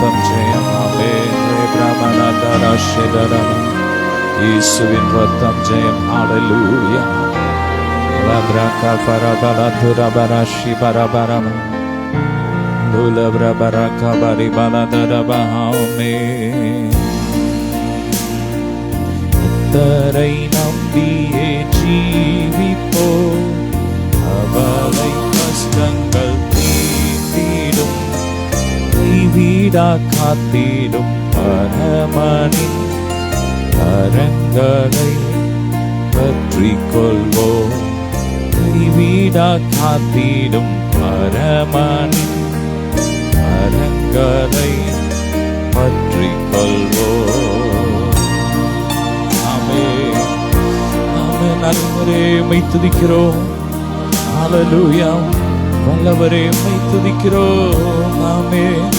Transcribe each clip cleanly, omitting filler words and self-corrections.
ரத்தம் ஜெயம். ஆமென். இயேசுவின் ரத்தம் ஜெயம். ஹalleluya. லப்ரகா பரபல துரபரஷி பரபரம துலப்ரபரகா பரிபல தரபஹாமே. கர்த்தரை நம்பியே ஜீவிப்போ, அவளை கஷ்டங்கள் தீர்த்திடும், கைவிடா காத்திடும் பரமனின் கரங்களை பற்றிக் கொள்வோம். கைவிடா காத்திடும் பரமனின் கரங்களை பற்றிக் கொள்வோம். ஆமென். ஆமென். நல்லவரே உம்மை துதிக்கிறோம். ஹalleluya. வல்லவரே உம்மை துதிக்கிறோம். ஆமென்.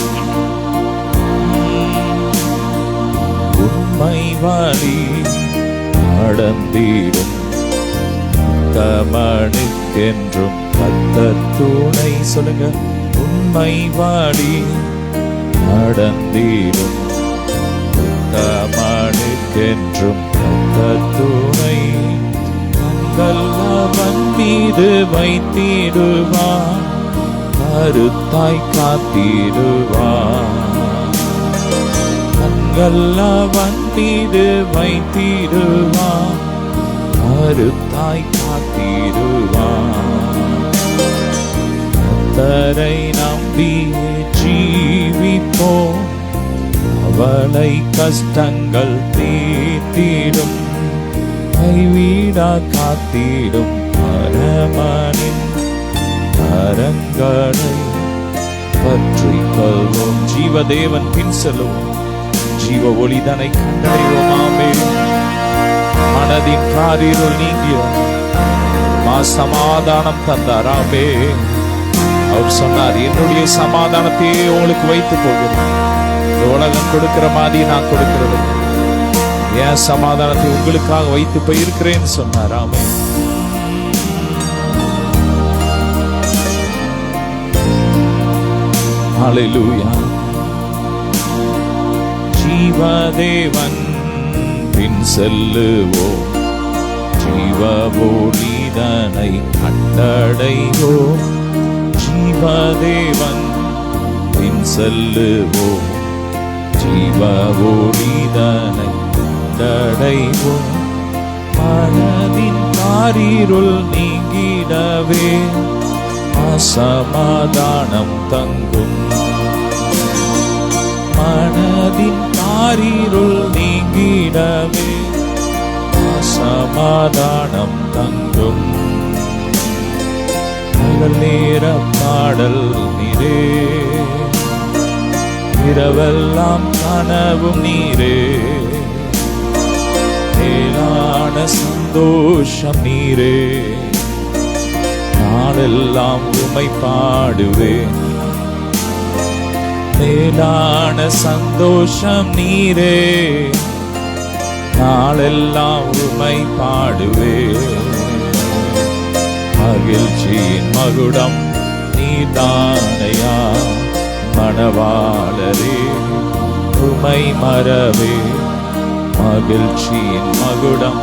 உம்மை வழி நடந்திடும் தமனுக்கென்றும் கர்த்தர் துணை. சொல்லுங்க. உம்மை வழி நடந்திடும் தமனுக்கென்றும் கர்த்தர் துணை. கண்கள் அவன் மீது வைத்திடுவான், கருத்தாய் காத்திடுவான். அவன் மீது வைத்திடுவான், கருத்தாய் காத்திடுவான். கர்த்தரை நம்பியே ஜீவிப்போம், அவளை கஷ்டங்கள் தீர்த்திடும், கைவிடா காத்திடும் பரமனின் கரங்களை பற்றிக் கொள்வோம். ஜீவதேவன் பின் செல்வோம், ஜீவ ஒளிதனை கண்டறிவோம். ஆமென். மனதின் காரிருள் நீங்கிய சமாதானம் தந்தார். ஆமென். அவர் சொன்னார், என்னுடைய சமாதானத்தையே உங்களுக்கு வைத்து போகிறேன். இந்த உலகம் கொடுக்கிற மாதிரி நான் கொடுக்கிறது, என் சமாதானத்தை உங்களுக்காக வைத்து போயிருக்கிறேன்னு சொன்னார். ஆமென். ஹalleluya. ஜீவதேவன் பின் செல்லுவோம், ஜீவ ஒளிதனை கண்டடைவோம். ஜீவதேவன் பின் செல்லுவோம், ஜீவ ஒளிதனை கண்டடைவோம். மனதின் காரிருள் நீங்கிடவே சமாதானம் தங்கும். மனதின் காரிருள் நீங்கிடவே சமாதானம் தங்கும். பகல் நேர பாடல் நீரே, இரவெல்லாம் கனவும் நீரே. மேலான சந்தோஷம் நீரே, நாளெல்லாம் உம்மை பாடுவேன். மேலான சந்தோஷம் நீரே, நாளெல்லாம் உம்மை பாடுவேன். மகிழ்ச்சியின் மகுடம் நீதானையா, மணவாளரே உம்மை மறவே. மகிழ்ச்சியின் மகுடம்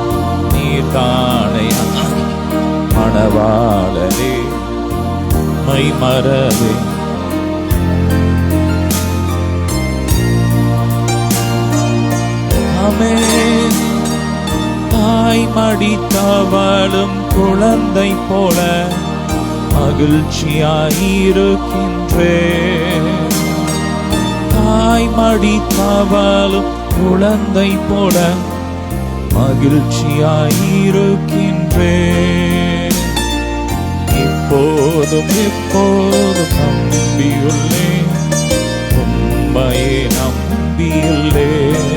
நீதானையா, மணவாளரே உம்மை மறவே. ஆமென். தாய் மடித்தவளும் குழந்தை போல மகிழ்ச்சியாயிருக்கின்றேன். தாய் மடித்தவளும் குழந்தை போல மகிழ்ச்சியாயிருக்கின்றேன். இப்போதும் எப்போதும் நம்பியுள்ளேன், உம்மையே நம்பியுள்ளேன்.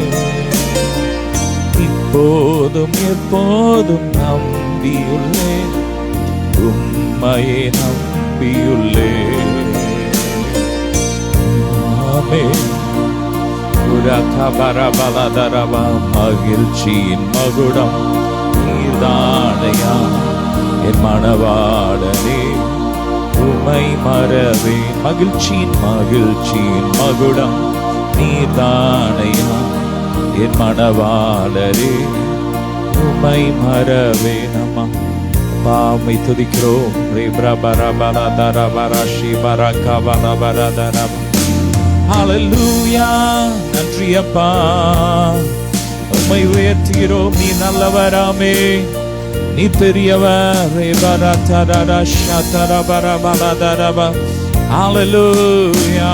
இப்போதும் எப்போதும் நம்பியுள்ளேன், உம்மையே நம்பியுள்ளேன். ஆமென். மகிழ்ச்சியின் மகுடம் நீர்தானையா, என் மணவாளனே உம்மை மறவே. மகிழ்ச்சியின் மகுடம் நீதானையா என் மணவாளரே, உமை மறவே நம்ம பாமை துதிக்கிறோம். ஹல்லேலூயா, நன்றி அப்பா, உம்மை உயர்த்துகிறோம். நீ நல்லவராமே, நீ பெரியவர். ஹல்லேலூயா.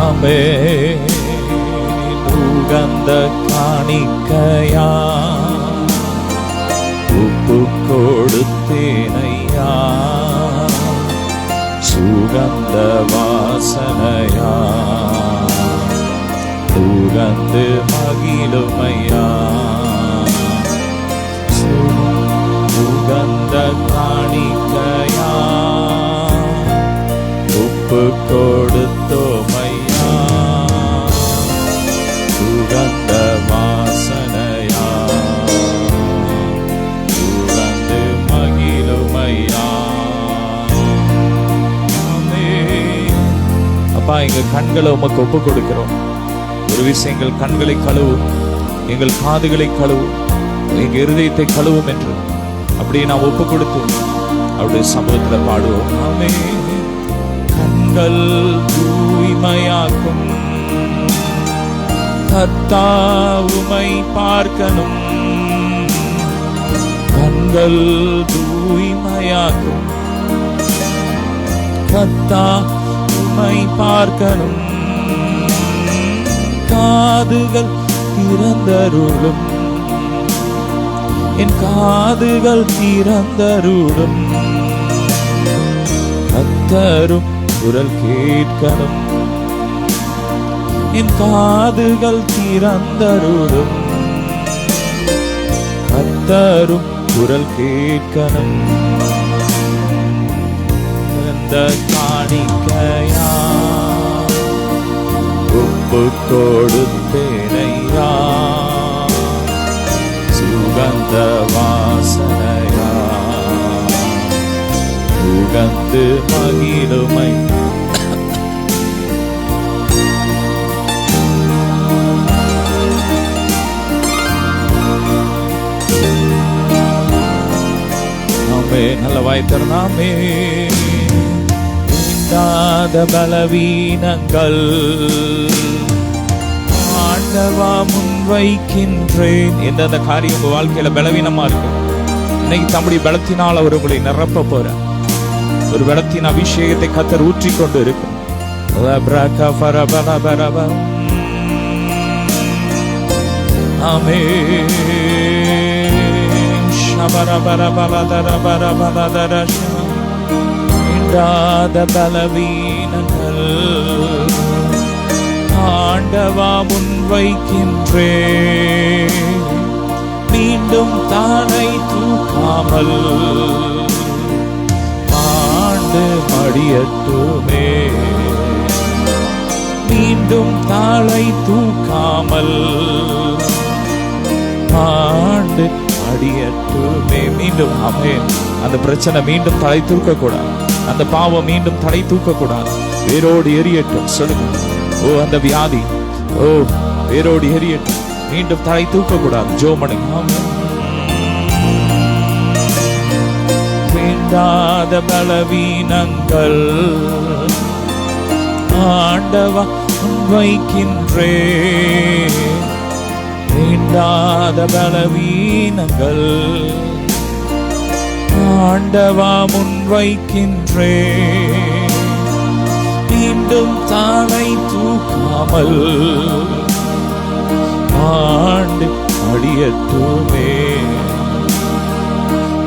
ஆமென். உகந்த காணிக்கையா உப்பு கொடுத்தேனையா, சுகந்த வாசனையா உகந்து மகிழுமையா. சுகந்த காணிக்கையா உப்பு கொடுத்தோமையா, சுகந்த வாசனையா சுகந்து மகிழுமையா. அப்பா, எங்க கண்களை உமக்கு ஒப்பு கொடுக்கிறோம். ஒரு விஷயம், எங்கள் கண்களை கழுவும், எங்கள் காதுகளை கழுவும், எங்க இருதயத்தை கழுவும் என்று அப்படியே நான் ஒப்பு கொடுத்து அவருடைய சமூகத்தில் பாடுவோம். ஆமென். கண்கள் தூய்மையாக்கும் கர்த்தர் உம்மை பார்க்கணும். கண்கள் தூய்மையாக்கும் கர்த்தர் உம்மை பார்க்கணும். காதுகள் திறந்தருளும், என் காதுகள் திறந்தருளும். கர்த்தரும் குரல் கேட்கணும், என் காதுகள் திறந்தருளும். கர்த்தரும் குரல் கேட்கணும். அந்த காணிக்கையா உப்பு கொடுத்தேனையா, சுகந்த வாசனையா உகந்து மகிழுமை. நல்ல வாய்த்தரனாமே. இல்லாத பலவீனங்கள் ஆண்டவா முன்வைக்கின்றேன். எந்தெந்த காரியம் உங்க வாழ்க்கையில பலவீனமா இருக்கு, இன்னைக்கு தம்முடைய பலத்தினால் அவர் உங்களை நிரப்ப போற ஒரு பலத்தின் அபிஷேகத்தை கர்த்தர் ஊற்றி கொண்டு இருக்கு. இல்லாத பலவீனங்கள் ஆண்டவா முன்வைக்கின்றேன். மீண்டும் தானை தூக்காமல் ஆண்டு மடியட்டுமே. மீண்டும் தாளை தூக்காமல் ஆண்டு அடியட்டுமே. மீண்டும் ஆமென். அந்த பிரச்சனை மீண்டும் தலை தூக்க கூடாது, அந்த பாவம் மீண்டும் தலை தூக்க கூடாது. வேரோடு எரியட்டும் சொல்லுங்க. ஓ, அந்த வியாதி ஓ வேரோடு எரியட்டும், மீண்டும் தலை தூக்க கூடாது. ஜோமனுங்க. வேண்டாத பலவீனங்கள் ஆண்டவா வைக்கின்றேன். வேண்டாத பலவீனங்கள் ஆண்டவா முன்வைக்கின்றேன். மீண்டும் தாளை தூக்காமல் ஆண்டு அடியட்டுமே.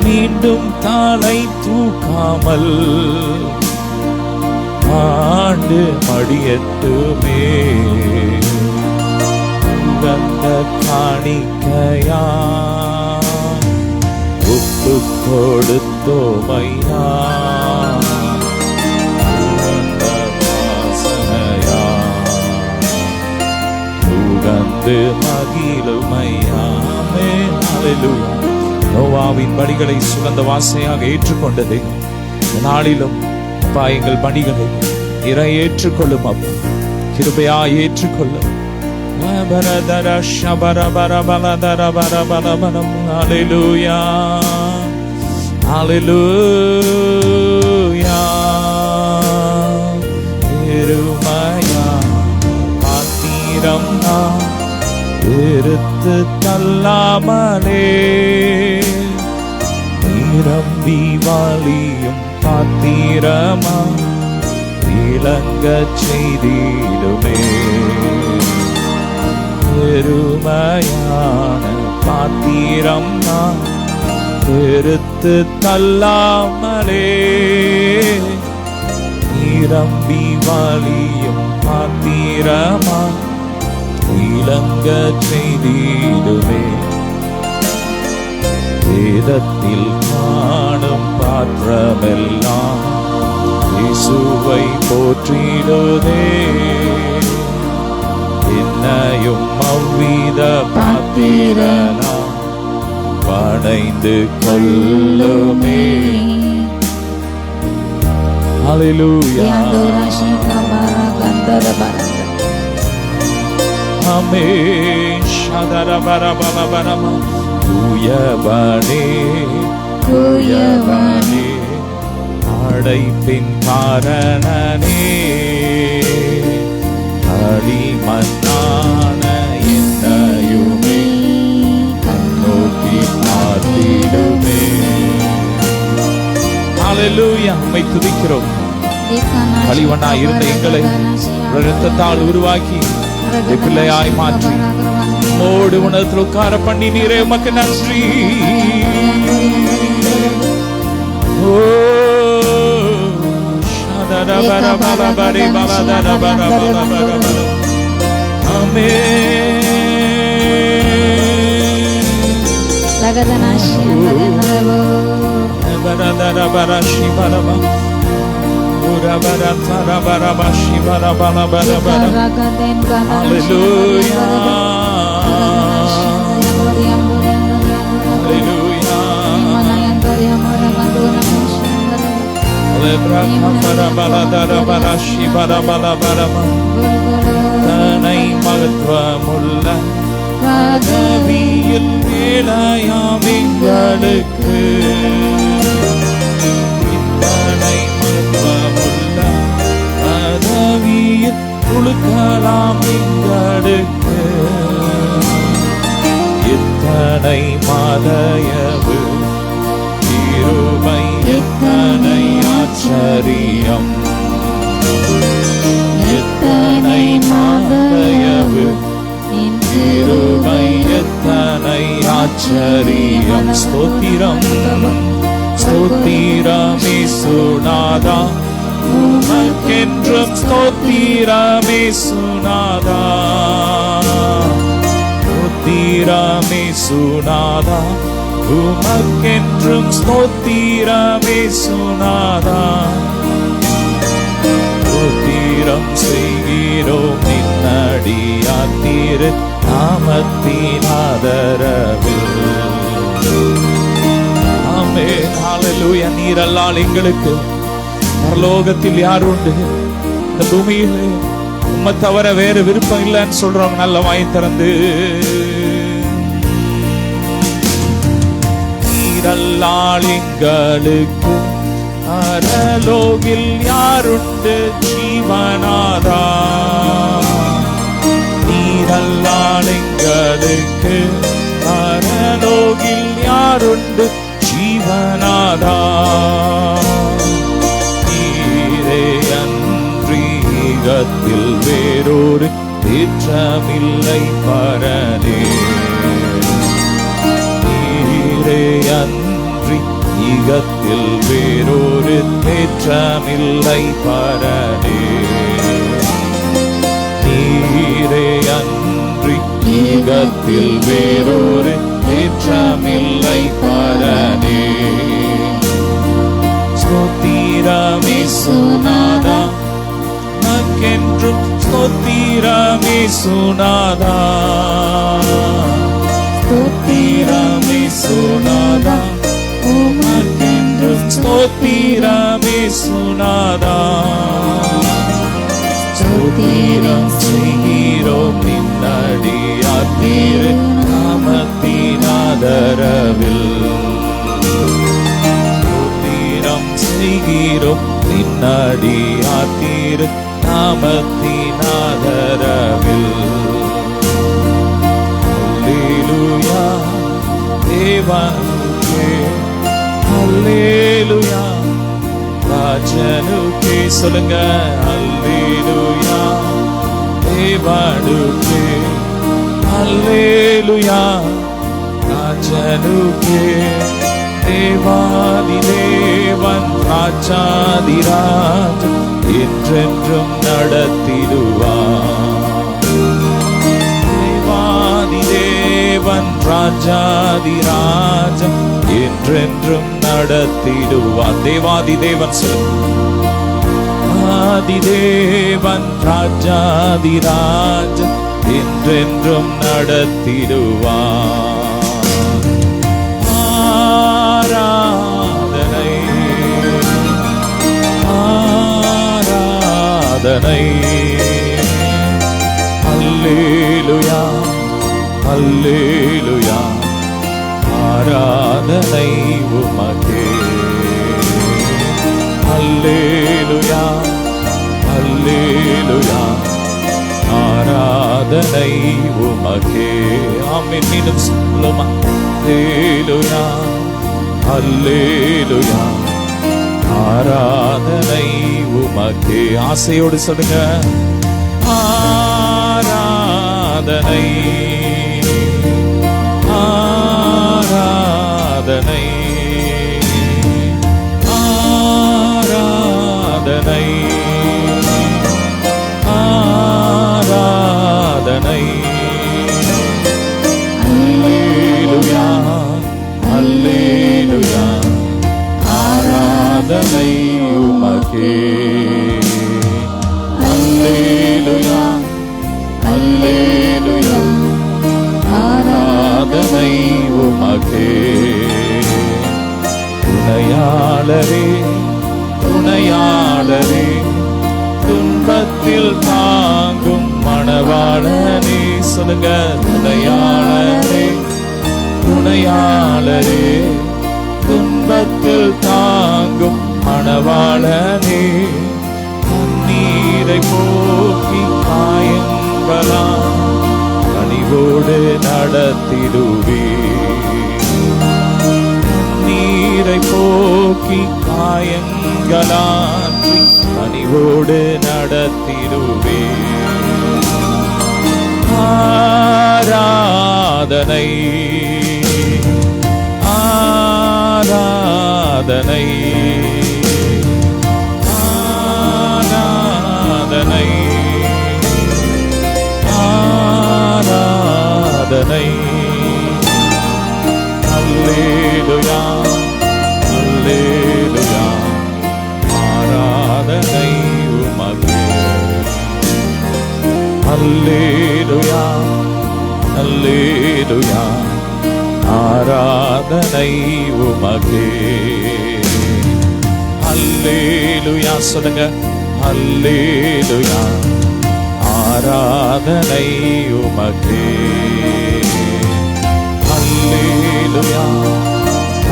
மீண்டும் தாளை தூக்காமல் ஆண்டு மடியட்டுமே. உகந்த காணிக்கையா ஒப்பு கொடுத்தோமையா. உகந்த வாசனையா உகந்து மகிழுமையா. ஹல்லேலூயா. நோவாவின் பலிகளை சுகந்த வாசனையாக ஏற்றுக்கொண்டது. நாளிலும் அப்பா எங்கள் பணிகளை இறை ஏற்றுக்கொள்ளும் அப்பா, கிருபையா ஏற்றுக்கொள்ளும். ஹல்லேலூயா ஹல்லேலூயா. பெருமையா பாத்திரம் நான் எடுத்து தள்ளாமலே, நிரம்பி வழியும் பாத்திரமா விளங்க செய்திடுமே. பெருமையான பாத்திரம் நான் எடுத்து தள்ளாமலே, நிரம்பி வழியும் பாத்திரமா விளங்க செய்திடுவே. வேதத்தில் காணும் பாத்திரமெல்லாம் இயேசுவை போற்றிடுதே. என்னையும் அவ்வித பாத்திரனா படைந்து கொள்ளுமே. ஹல்லேலூயா ஆமென். ஷதரபரபரபரம தூயவனே தூயவனே அடைப்பின் காரணனே, அடிமண்ணான என்னையுமே கண்ணோக்கி பார்த்திடுமே. ஹல்லேலூயா. உம்மை துதிக்கிறோம். களிவனா இருந்த எங்களை இரத்தத்தால் உருவாக்கி பிள்ளையாய் மாற்றி மோடு உணர்த்தில் உட்கார பண்ணி நீரே உமக்கு நன்றி. ஓ ஷதரபரபரபரி பலதரபரபரபரபர ஆமென். லகதனாஷி பரதரபோ பரதரபரஷி பரப உரபரதரபரபஷி பரபரபரபர. ஹல்லேலூயா ஹல்லேலூயா. பரபரபரபரஷி பரபரபரப தனை மகத்துவமுள்ள பதவியில் வேலையாம் எங்களுக்கு, இத்தனை மகத்துவமுள்ள பதவியில் குழுக்கலாம் எங்களுக்கு. இத்தனை மதயவு கிருபை எத்தனை ஆச்சரியம், எத்தனை மதயவு கிருபை எத்தனை ஆச்சரியம். ஸ்தோத்திரம் ஸ்தோத்திரம் இயேசுநாதா, உமக்கென்றும் ஸ்தோத்திரம் இயேசுநாதா. ஸ்தோத்திரம் இயேசுநாதா, உமக்கென்றும் ஸ்தோத்திரம் இயேசுநாதா. ஸ்தோத்திரம் செய்கிறோம் நின்னடியார் திரு நாமத்தின் ஆதரவில். ஆமென். ஹல்லேலூயா. நீரல்லால் எங்களுக்கு பரலோகத்தில் யார் உண்டு? இந்த பூமியில் உம்மை தவிர வேறு விருப்பம் இல்லைன்னு சொல்றவங்க நல்ல வாய் திறந்து நீரல்லால் எங்களுக்கு பரலோகில் யாருண்டு ஜீவனாதா. நீரல்லால் எங்களுக்கு பரலோகில் யாருண்டு ஜீவனாதா. நீரே அன்றி ஈகத்தில் வேறொரு தேற்றமில்லை பரனே. நீரே அன்றி ஈகத்தில் வேறொரு தேற்றமில்லை பரனே. நீரே அன்றி ஈகத்தில் வேறொரு தேற்றமில்லை பரனே. ஸ்தோத்திரம் இயேசுநாதா, உமக்கென்றும் ஸ்தோத்திரம் இயேசுநாதா. ஸ்தோத்திரம் இயேசுநாதா, சுனாதா உமக்கென்றும் ஸ்தோத்திரமே சுனாதா ஸ்தோத்திரம் செய்கிறோம் நின்னடியார் திரு நாமத்தின் ஆதரவில் ஸ்தோத்திரம் செய்கிறோம் நின்னடியார் திரு நாமத்தின் ஆதரவில் அல்லேலூயா தேவனுக்கே அல்லேலூயா ராஜனுக்கே சொல்லுங்க அல்லேலூயா தேவனுக்கே அல்லேலூயா ராஜனுக்கே தேவாதி தேவன் ராஜாதிராஜன் என்றென்றும் நடத்திடுவார் தேவாதி தேவன் ராஜாதிராஜன் என்றென்றும் நடத்திடுவார் தேவாதி தேவன் ஆதிதேவன் ராஜாதிராஜன் என்றென்றும் நடத்திடுவார் ஆராதனை ஆராதனை அல்லேலூயா அல்லேலூயா ஆராதனை உமக்கே அல்லேலூயா அல்லேலூயா ஆராதனை உமக்கே ஆமென் மீண்டும் சொல்லுமா அல்லேலூயா அல்லேலூயா ஆராதனை உமக்கே ஆசையோடு சொல்லுங்க ஆராதனை ஆராதனை ஆராதனை ஆராதனை அல்லேலூயா அல்லேலூயா ஆராதனை உமக்கே அல்லேலூயா அல்லேலூயா ஆராதனை உமக்கே துணையாளரே துணையாளரே துன்பத்தில் தாங்கும் மணவாளனே சொல்லுங்க துணையாளரே துணையாளரே துன்பத்தில் தாங்கும் மணவாளனே நீரை போக்கி காயங்களா கனிவோடு நடத்திடுவே நீரை போக்கி காயங்களாற்றி கனிவோடு நடத்திடுவே ஆராதனை ஆராதனை ஆராதனை ஆராதனை அல்லேலூயா அல்லேலூயா ஆராதனை உமக்கே அல்லேலூயா அல்லேலூயா ஆராதனை உமக்கே அல்லேலூயா சொல்லுங்க அல்லேலூயா ஆராதனை உமக்கே அல்லேலூயா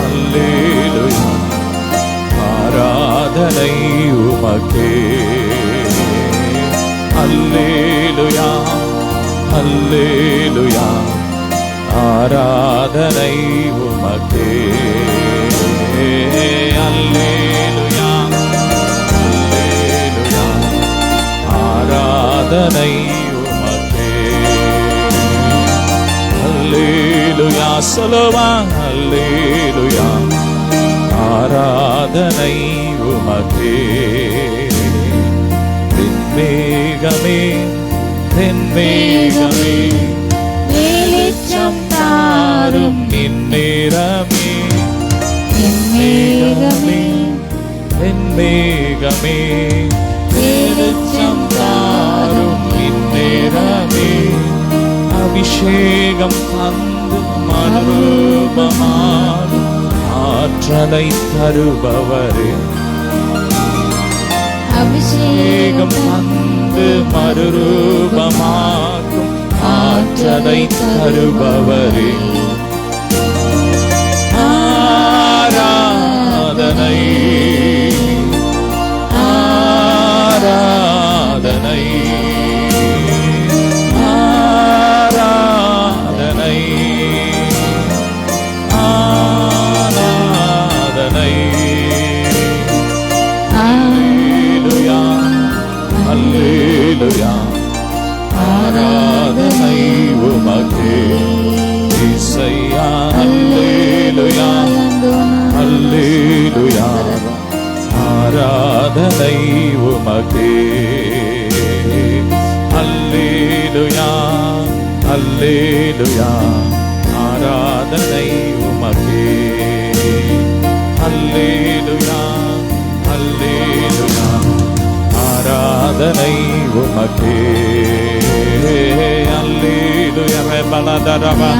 அல்லேலூயா ஆராதனை உமக்கே அல்லேலூயா அல்லேலூயா ஆராதனை உமக்கே அல்லேலூயா அல்லேலூயா ஆராதனை உமக்கே அல்லேலூயா சொல்லுவா அல்லேலூயா ஆராதனை உமக்கே தென்மேகமே தென்மேகமே வெளிச்சம் தாரும் நின்னேரமே தென்மேகமே தென்மேகமே வெளிச்சம் தாரும் நின்னேரமே அபிஷேகம் தந்து மறுரூபமாகும் ஆற்றலை தருபவரே, அபிஷேகம் தந்து மறுரூபமாகும் ஆற்றலை தருபவரே, ஆராதனை ஆராதனை ஆராதனை ஆராதனை. அல்லேலூயா அல்லேலூயா ஆராதனை உமக்கே இசையா. அல்லேலூயா அல்லேலூயா ஆராதனை உமக்கே. அல்லேலூயா அல்லேலூயா ஆராதனை உமக்கே. அல்லேலூயா அல்லேலூயா ஆராதனை உமக்கே. அல்லேலூயா ரெபலதரபா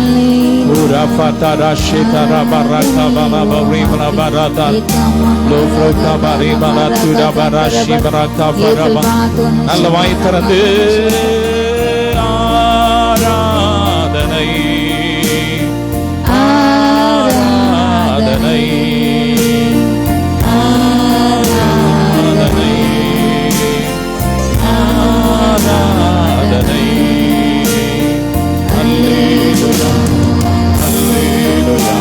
உரஃபதரா ஷிதரபரக பலபரிபர பரத லோஃப்ரக பரிபர துரபர ஷிபரக பரப. நல்ல வாய் திறந்து ஆராதனை ஆராதனை ஆராதனை ஆராதனை. அல்லேலூயா அல்லேலூயா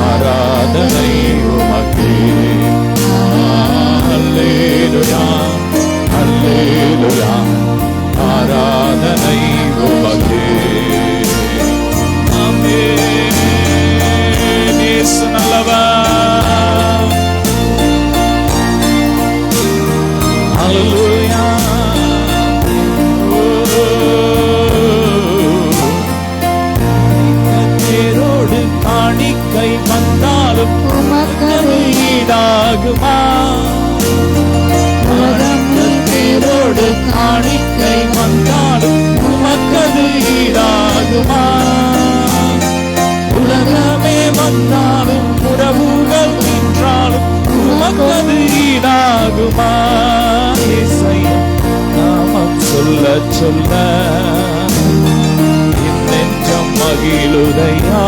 ஆராதனை உமக்கே. அல்லேலூயா அல்லேலூயா ஆராதனை உமக்கே. ஆமென். இயேசு நல்லவர். அல்லேலூயா. தேரோடு காணிக்கை வந்தாலும் உமக்கது ஈடாகுமா? தேரோடு காணிக்கை வந்தாலும் உமக்கது ஈடாகுமா? உலகமே வந்தாலும் உறவுகள் நின்றாலும் உமக்கது ஈடாகுமா? இசையா நாமம் சொல்ல சொல்ல என் நெஞ்சம் மகிழுதையா,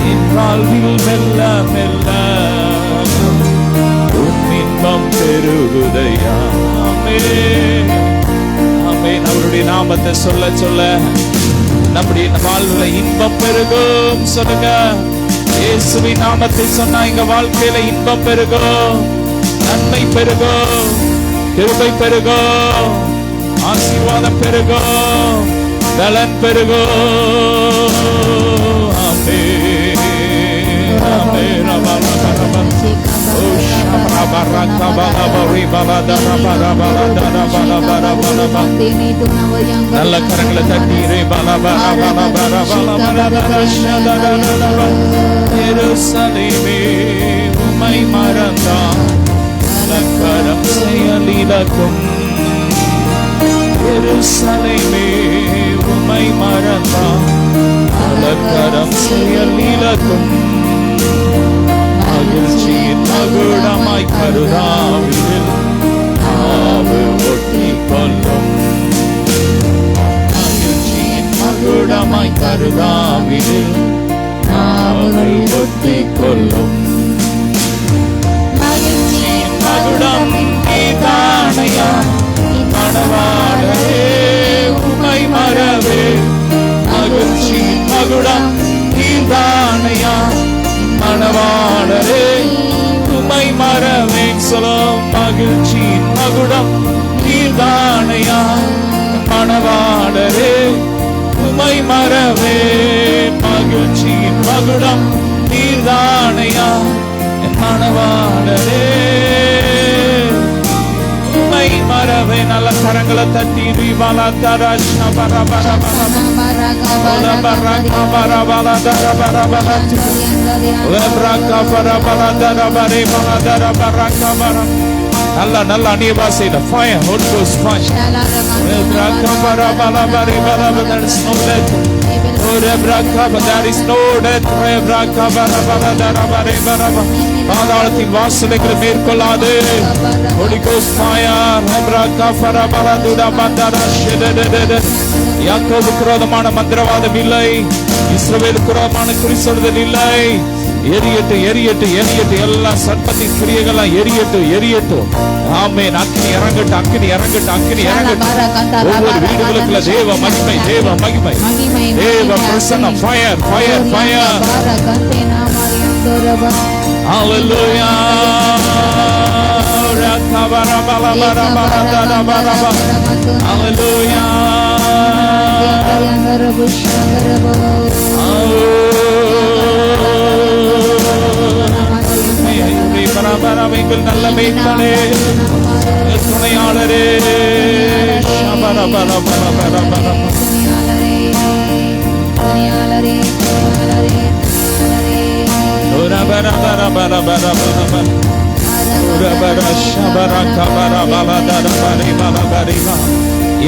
என் வாழ்வில் மெல்ல மெல்ல உன் இன்பம் பெருகுதையா. ஆமென் ஆமென். அவருடைய நாமத்தை சொல்ல சொல்ல நம்முடைய வாழ்வுல இன்பம் பெருகும். சொல்லுங்க, இயேசுவின் நாமத்தை சொன்னா எங்க வாழ்க்கையில இன்பம் பெருகும், நன்மை பெருகும், கிருபை பெருகும், ஆசீர்வாதம் பெருகும், பலன் பெருகும். ஆமென் ஆமென். நல்ல கரங்களை தட்டி எருசலேமே உம்மை மறந்தான் கரம் செயலிலக்கும். எருசலேமே உம்மை மறந்தான் கரம் செயலிலக்கும். மகிழ்ச்சியின் மகுடமாய் கருதாவில் ஆவு ஒட்டி கொள்ளும். மகிழ்ச்சியின் மகுடமாய் கருதாவில் ஆவை ஒட்டி கொள்ளும். மகிழ்ச்சியின் மகுடம் நீதானையா மணவாளரே உம்மை மறவே. மகிழ்ச்சியின் மகுடம் நீதானையா மணவாளரே உம்மை மறவே. சொல்லும் மகிழ்ச்சியின் மகுடம் நீதானையா மணவாளரே உம்மை மறவே. மகிழ்ச்சியின் மகுடம் நீதானையா மணவாளரே உம்மை மறவே. நல்ல கரங்களை தட்டி நல்ல நல்ல அந்நியபாஷையில fire, Holy Ghost fire. There is no letter. Oh There is no death. பாதாளத்தின் வாசனைகளை மேற்கொள்ளாது. Holy Ghost fire. யாக்கோபுக்கு விரோதமான மந்திரவாதம் இல்லை, இஸ்ரவேலுக்கு விரோதமான குறி சொல்லுதல் இல்லை. எரியட்டு எரியட்டு எரியட்டு, எல்லா சர்ப்பத்தின் கிரியைகள் எரியட்டு எரியட்டு. ஆமென். அக்கினி இறங்கட்டும், அக்கினி இறங்கட்டும், அக்கினி இறங்கட்டும். ஒவ்வொரு வீடுகளுக்குள்ள தேவ மகிமை, தேவ மகிமை, தேவ பிரசன்னம். Fire fire fire. ஹalleluya. ஹalleluya. எங்கள் நல்ல மேய்ப்பனே, துணையாளரே,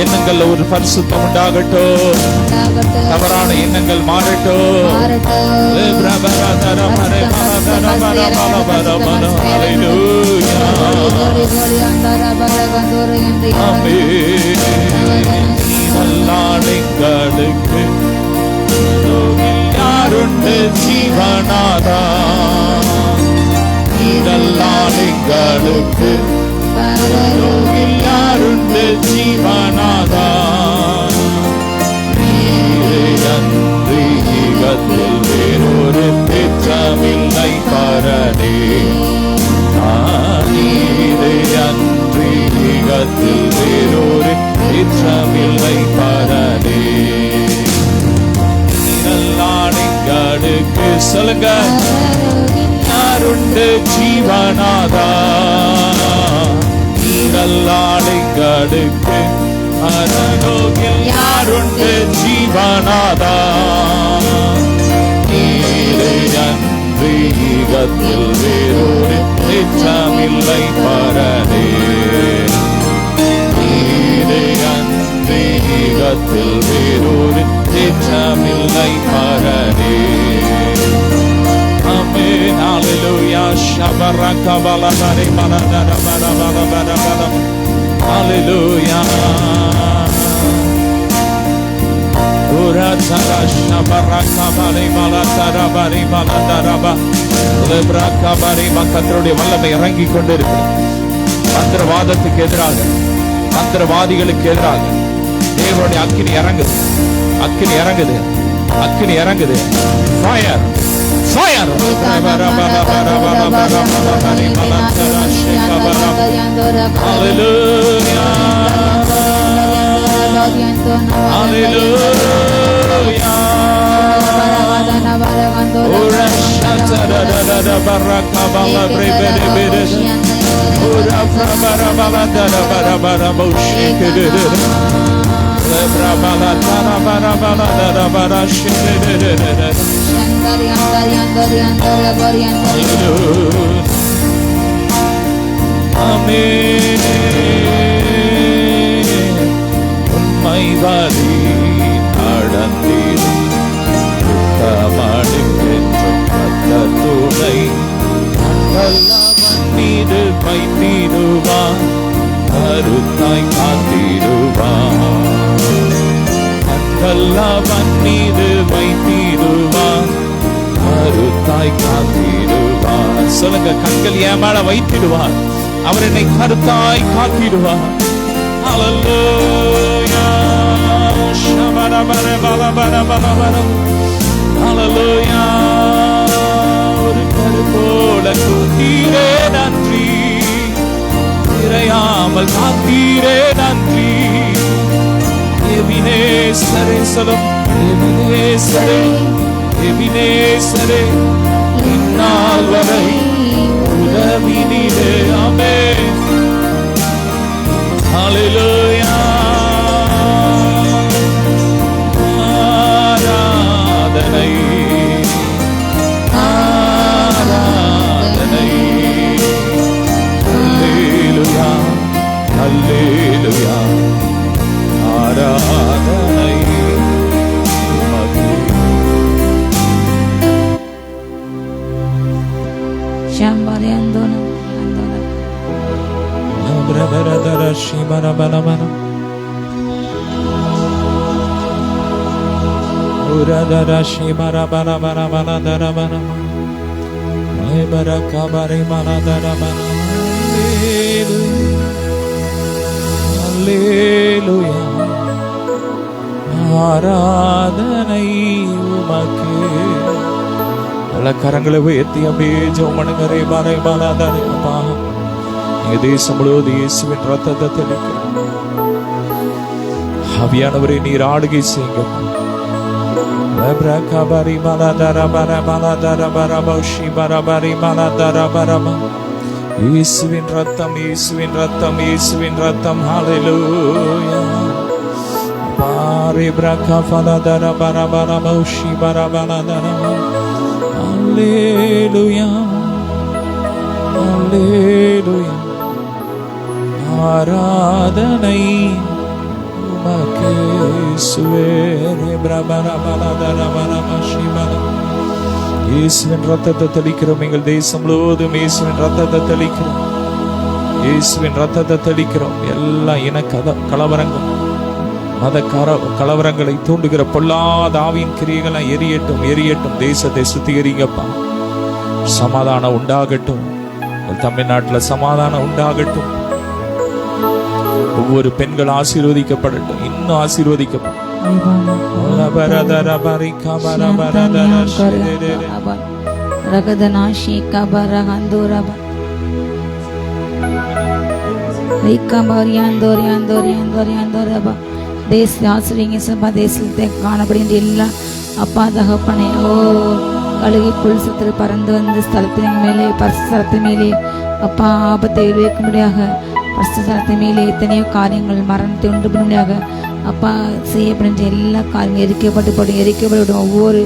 எண்ணங்கள் ஒரு பரிசுத்தம் உண்டாகட்டும், தவறான எண்ணங்கள் மாறட்டும். நல்லாளுங்களுக்கு யாருண்டு ஜீவனாதா, நல்லாளுங்களுக்கு யாருண்டு ஜீவனாதா. அன்றி யுகத்தில் வேறொரு திட்டமில்லை பரனே, அன்றி யுகத்தில் வேறொரு திட்டமில்லை பரனே. நல்லாளுங்களுக்கு சொல்லுங்க, யாருண்டு ஜீவனாதா, நல்லாளுங்களுக்கு அனலோகில் யாருண்டு ஜீவனாதா. அன்றி யுகத்தில் வேறொரு திட்டமில்லை பரனே, அன்றி யுகத்தில் வேறொரு திட்டமில்லை பரனே. Amen. Hallelujah. Shabaraka balabari baladara balabara balabara. Hallelujah. Uratara shabaraka bari baladara bari baladara ba. Lebraka bari மக்களுடைய வல்லமை இறங்கி கொண்டிருக்கிறது. மந்திரவாதத்துக்கு எதிராக, மந்திரவாதிகளுக்கு எதிராக தேவனுடைய அக்கினி இறங்குது, அக்கினி இறங்குது, அக்கினி இறங்குது. Fire. Fire! Hallelujah! Hallelujah! உண்மை வழி நடந்திடும் துணை மீது வைத்திடுவான், கருத்தாய் காத்திடுவான். கல்லவன் மீது வைத்திடுவான், கருத்தாய் காத்திடுவான். சொல்லுங்க, கண்கள் ஏமாள வைத்திடுவான், அவர் என்னை கருத்தாய் காத்திடுவான். ஹalleluya. ஹalleluya. ஒரு கருப்போல கூத்தீரே நன்றி, இறையாமல் காத்தீரே நன்றி. எபினேசரே சொல்லும், எபினேசரே, எபினேசரே, இந்நாள் வரை உதவினீரே. ஆமென். ஹalleluya. ஆராதனை, ஆராதனை. ஹalleluya, ஹalleluya. ஆராதனை உமக்கே. ஆராதனை உமக்கு. பல கரங்களை உயர்த்தி அப்படியே ஜெபம் பண்ணுங்க. பாரை பாலாதாரே அப்பா, எங்க தேசம் முழுவதும் இயேசுவின் ரத்தத்தை தெளிக்கிறோம். ஆவியானவரே, நீர் ஆளுகை செய்யுங்க. இயேசுவின் ரத்தம், இயேசுவின் ரத்தம், இயேசுவின் ரத்தம். ஹல்லேலூயா. பாரி பிரகா ஃபலதர பரபர மௌஷி பரபலதர. ஹல்லேலூயா, ஹல்லேலூயா. ஆராதனை உமக்கு இயேசுவே. பிரபர பலதர பரமஷி பர. இயேசுவின் ரத்தத்தை தெளிக்கிறோம். எங்கள் தேசம் முழுவதும் இயேசுவின் ரத்தத்தை தெளிக்கிறோம். இயேசுவின் ரத்தத்தை தெளிக்கிறோம். எல்லா இன கலவரங்கள், மத கலவரங்களை தூண்டுகிற பொல்லாத ஆவியின் கிரியைகளை எரியட்டும், எரியட்டும். தேசத்தை சுத்திகரிங்கப்பா. சமாதானம் உண்டாகட்டும். தமிழ்நாட்டில் சமாதானம் உண்டாகட்டும். ஒவ்வொரு பெண்கள் ஆசீர்வதிக்கப்படட்டும், இன்னும் ஆசீர்வதிக்கப்படும். தேசத்தை காணப்படுகின்ற எல்லா அப்பா தகப்பனே, கழுகி புல் சத்து பறந்து வந்து ஸ்தலத்தின் மேலே, பரிசுத்தலத்தின் மேலே அப்பா ஆபத்தை விளைவிக்கும்படியாக, பரிசுத்தலத்தின் மேலே எத்தனையோ காரியங்கள் மரணத்தை உண்டு பண்ணும்படியாக அப்பா செய்யப்படுகின்ற எல்லா காரியங்களும் எரிக்கப்படும். ஒவ்வொரு